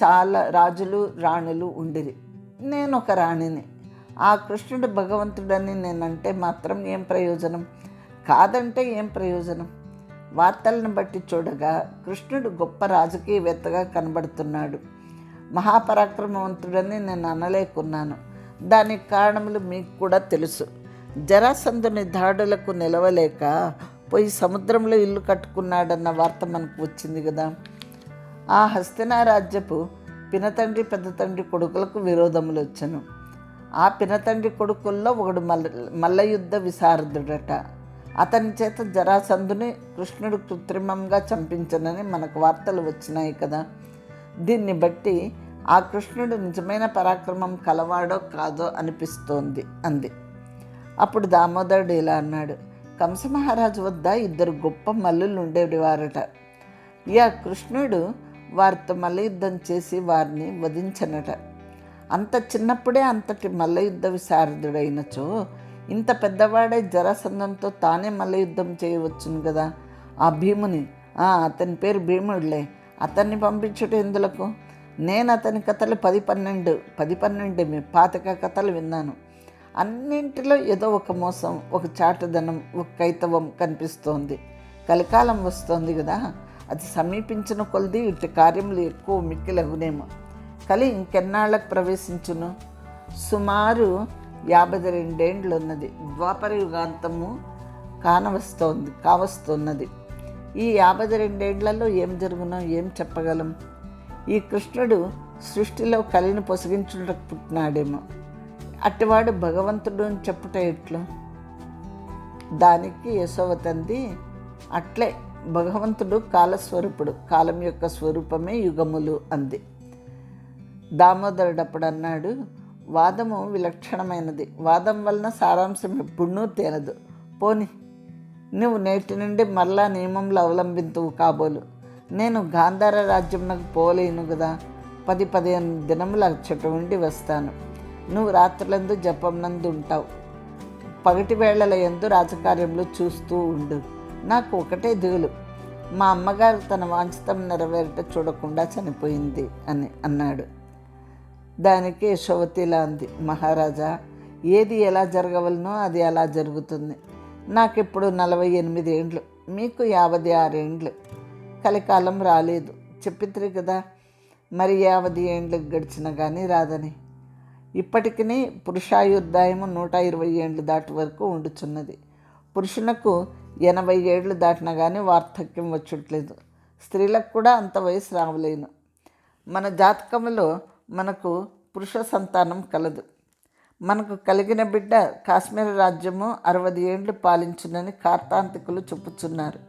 A: చాలా రాజులు రాణులు ఉండిరి, నేను ఒక రాణిని, ఆ కృష్ణుడు భగవంతుడని నేనంటే మాత్రం ఏం ప్రయోజనం, కాదంటే ఏం ప్రయోజనం. వార్తలను బట్టి చూడగా కృష్ణుడు గొప్ప రాజకీయవేత్తగా కనబడుతున్నాడు, మహాపరాక్రమవంతుడని నేను అనలేకున్నాను. దానికి కారణములు మీకు కూడా తెలుసు. జరాసంధుని దాడులకు నిలవలేక పోయి సముద్రంలో ఇల్లు కట్టుకున్నాడన్న వార్త మనకు వచ్చింది కదా. ఆ హస్తినా రాజ్యపు పినతండ్రి పెద్ద తండ్రి కొడుకులకు విరోధములు వచ్చను. ఆ పినతండ్రి కొడుకుల్లో ఒకడు మల్లయుద్ధ విశారదుడట. అతని చేత జరాసంధుని కృష్ణుడు కృత్రిమంగా చంపించనని మనకు వార్తలు వచ్చినాయి కదా. దీన్ని బట్టి ఆ కృష్ణుడు నిజమైన పరాక్రమం కలవాడో కాదో అనిపిస్తోంది అంది. అప్పుడు దామోదరుడు ఇలా అన్నాడు, కంసమహారాజు వద్ద 2 గొప్ప మల్లులు ఉండేవారట. ఆ కృష్ణుడు వారితో మల్లయుద్ధం చేసి వారిని వధించనట. అంత చిన్నప్పుడే అంతటి మల్లయుద్ధ విశారదుడైనచో ఇంత పెద్దవాడే జరాసంధంతో తానే మల్లయుద్ధం చేయవచ్చును కదా. ఆ భీముని, అతని పేరు భీముడులే, అతన్ని పంపించుట ఎందులకు? నేను అతని కథలు 10-12 25 కథలు విన్నాను. అన్నింటిలో ఏదో ఒక మోసం, ఒక చాటుదనం, ఒక కైతవం కనిపిస్తోంది. కలికాలం వస్తోంది కదా, అది సమీపించిన కొలది ఇటు కార్యములు ఎక్కువ మిక్కిలగునేమో. కలి ఇంకెన్నాళ్ళకు ప్రవేశించును? సుమారు 52 ఏండ్లు ఉన్నది. ద్వాపర యుగాంతము కావస్తున్నది. ఈ 52 ఏం జరుగునో ఏం చెప్పగలం? ఈ కృష్ణుడు సృష్టిలో కలిని పొసగించుటకు పుట్టినాడేమో. అట్టివాడు భగవంతుడు అని చెప్పుట ఎట్లు? దానికి యశోవతంది, అట్లే భగవంతుడు కాలస్వరూపుడు, కాలం యొక్క స్వరూపమే యుగములు అంది. దామోదరుడు అప్పుడు అన్నాడు, వాదము విలక్షణమైనది. వాదం వలన సారాంశం ఎప్పుడూ తేలదు. పోని, నువ్వు నేటి నుండి మరలా నియమంలో అవలంబింతువు కాబోలు. నేను గాంధార రాజ్యంకు పోలేను కదా. 10-15 దినములు అచ్చట ఉండి వస్తాను. నువ్వు రాత్రులందు జపంనందు ఉంటావు, పగటి వేళల యందు రాజకార్యంలో చూస్తూ ఉండు. నాకు ఒకటే దిగులు, మా అమ్మగారు తన వాంఛితం నెరవేరట చూడకుండా చనిపోయింది అని అన్నాడు. దానికి యశోవతి ఇలా అంది, మహారాజా, ఏది ఎలా జరగవలనో అది అలా జరుగుతుంది. నాకిప్పుడు 48 ఏండ్లు, మీకు 56 కలికాలం రాలేదు చెప్పిద్రి కదా. మరి 50 ఏండ్లకు గడిచిన కానీ రాదని. ఇప్పటికీ పురుషాయుర్దాయము 120 ఏండ్లు దాటి వరకు ఉండుచున్నది. పురుషునకు 80 ఏళ్ళు దాటినా కానీ వార్ధక్యం వచ్చుట్లేదు. స్త్రీలకు కూడా అంత వయసు రావలేను. మన జాతకంలో మనకు పురుష సంతానం కలదు. మనకు కలిగిన బిడ్డ కాశ్మీర రాజ్యము 60 ఏండ్లు పాలించునని కార్తాంతికులు చెప్పుచున్నారు.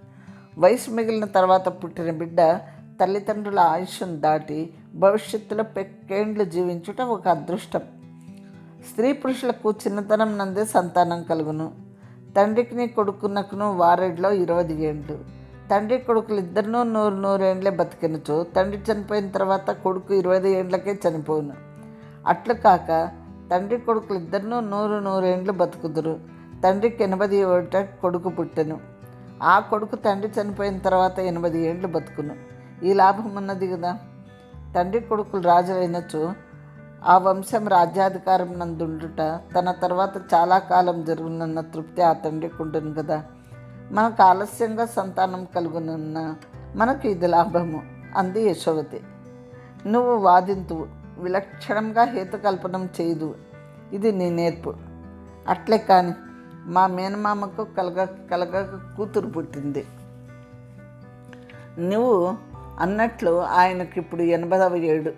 A: వయసు మిగిలిన తర్వాత పుట్టిన బిడ్డ తల్లిదండ్రుల ఆయుష్ను దాటి భవిష్యత్తులో పెక్కేండ్లు జీవించుట ఒక అదృష్టం. స్త్రీ పురుషులకు చిన్నతనం నందే సంతానం కలుగును. తండ్రికి కొడుకునకును వారెడ్లో 20 ఏండ్లు. తండ్రి కొడుకులు ఇద్దరినూ 100 ఏండ్లే బతికినచో తండ్రి చనిపోయిన తర్వాత కొడుకు 20 ఏండ్లకే చనిపోవును. అట్లు కాక తండ్రి కొడుకులు ఇద్దరినూ 100 ఏండ్లు బతుకుదురు. తండ్రికి 80 ఏట కొడుకు పుట్టెను. ఆ కొడుకు తండ్రి చనిపోయిన తర్వాత 80 ఏండ్లు బతుకును. ఈ లాభం ఉన్నది కదా. తండ్రి కొడుకులు రాజులైనచో ఆ వంశం రాజ్యాధికారం నందుండుట తన తర్వాత చాలా కాలం జరుగునన్న తృప్తి ఆ తండ్రికి ఉంటుంది కదా. మనకు ఆలస్యంగా సంతానం కలుగునున్న మనకు ఇది లాభము అంది యశోవతి. నువ్వు వాదింతువు, విలక్షణంగా హేతుకల్పనం చేయదు. ఇది నీ నేర్పు. అట్లే కాని మా మేనమామకు కలగ కూతురు పుట్టింది. నువ్వు అన్నట్లు ఆయనకి ఇప్పుడు 80వ ఏడు.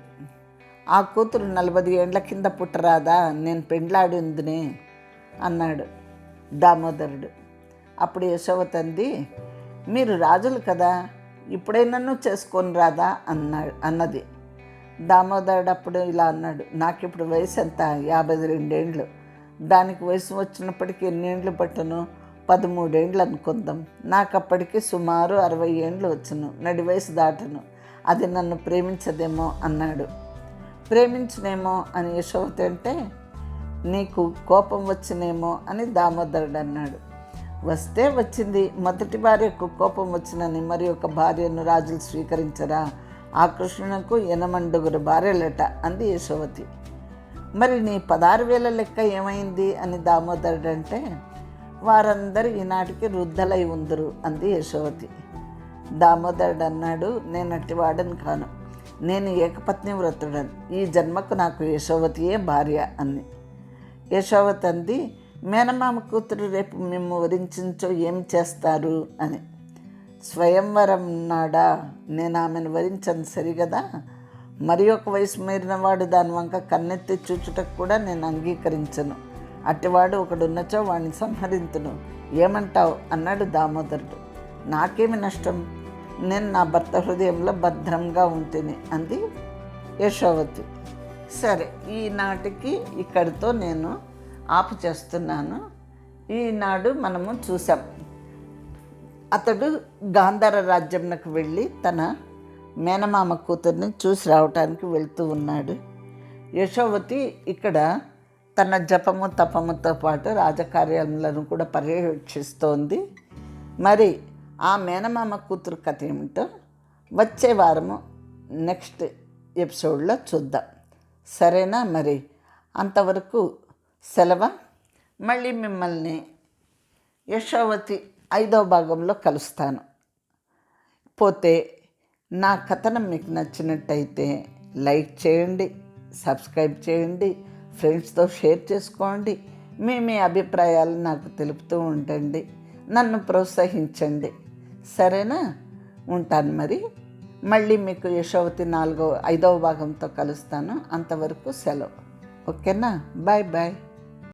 A: ఆ కూతురు 40 ఏండ్ల కింద పుట్టరాదా? నేను పెండ్లాడిందినే అన్నాడు దామోదరుడు. అప్పుడు యశోవతంది, మీరు రాజులు కదా, ఇప్పుడైనా చేసుకొని రాదా అన్నది. దామోదరుడు అప్పుడు ఇలా అన్నాడు, నాకు ఇప్పుడు వయసు ఎంత? 52 ఏండ్లు. దానికి వయసు వచ్చినప్పటికీ ఎన్ని ఏండ్లు పట్టును? 13 ఏండ్లు అనుకుందాం. నాకు అప్పటికి సుమారు 60 ఏండ్లు వచ్చును. నడి వయసు దాటను. అది నన్ను ప్రేమించదేమో అన్నాడు. ప్రేమించునేమో అని యశోవతి అంటే, నీకు కోపం వచ్చినేమో అని దామోదరుడు అన్నాడు. వస్తే వచ్చింది. మొదటి భార్యకు కోపం వచ్చినని మరి ఒక భార్యను రాజులు స్వీకరించరా? ఆ కృష్ణునకు 80 భార్యలట అంది యశోవతి. మరి నీ 16,000 లెక్క ఏమైంది అని దామోదరుడు అంటే, వారందరూ ఈనాటికి వృద్ధులై ఉందరు అంది యశోవతి. దామోదరుడు అన్నాడు, నేను అట్టివాడని కాను, నేను ఏకపత్ని వ్రతుడని. ఈ జన్మకు నాకు యశోవతియే భార్య అంది. యశోవతి అంది, మేనమామ కూతురు రేపు మేము వరించో ఏం చేస్తారు అని. స్వయంవరం నాడా నేను ఆమెను వరించను సరిగదా. మరి ఒక వయసు మీరినవాడు దాని వంక కన్నెత్తి చూచుటకు కూడా నేను అంగీకరించను. అట్టివాడు ఒకడున్నచో వాడిని సంహరింతును. ఏమంటావు అన్నాడు దామోదరుడు. నాకేమి నష్టం, నేను నా భర్త హృదయంలో భద్రంగా ఉంటుంది అంది యశోవతి. సరే, ఈనాటికి ఇక్కడితో నేను ఆపు చేస్తున్నాను. ఈనాడు మనము చూసాం, అతడు గాంధార రాజ్యంకు వెళ్ళి తన మేనమామ కూతుర్ని చూసి రావటానికి వెళ్తూ ఉన్నాడు. యశోవతి ఇక్కడ తన జపము తపముతో పాటు రాజకార్యాలను కూడా పర్యవేక్షిస్తోంది. మరి ఆ మేనమామ కూతురు కథ ఏమిటో వచ్చే వారము నెక్స్ట్ ఎపిసోడ్లో చూద్దాం. సరేనా? మరి అంతవరకు సెలవు. మళ్ళీ మిమ్మల్ని యశోవతి 5వ భాగంలో కలుస్తాను. పోతే నా కథనం మీకు నచ్చినట్టయితే లైక్ చేయండి, సబ్స్క్రైబ్ చేయండి, ఫ్రెండ్స్తో షేర్ చేసుకోండి. మీ అభిప్రాయాలు నాకు తెలుపుతూ ఉండండి. నన్ను ప్రోత్సహించండి. సరేనా? ఉంటాను మరి. మళ్ళీ మీకు యశోవతి 5వ భాగంతో కలుస్తాను. అంతవరకు సెలవు. ఓకేనా? Bye bye.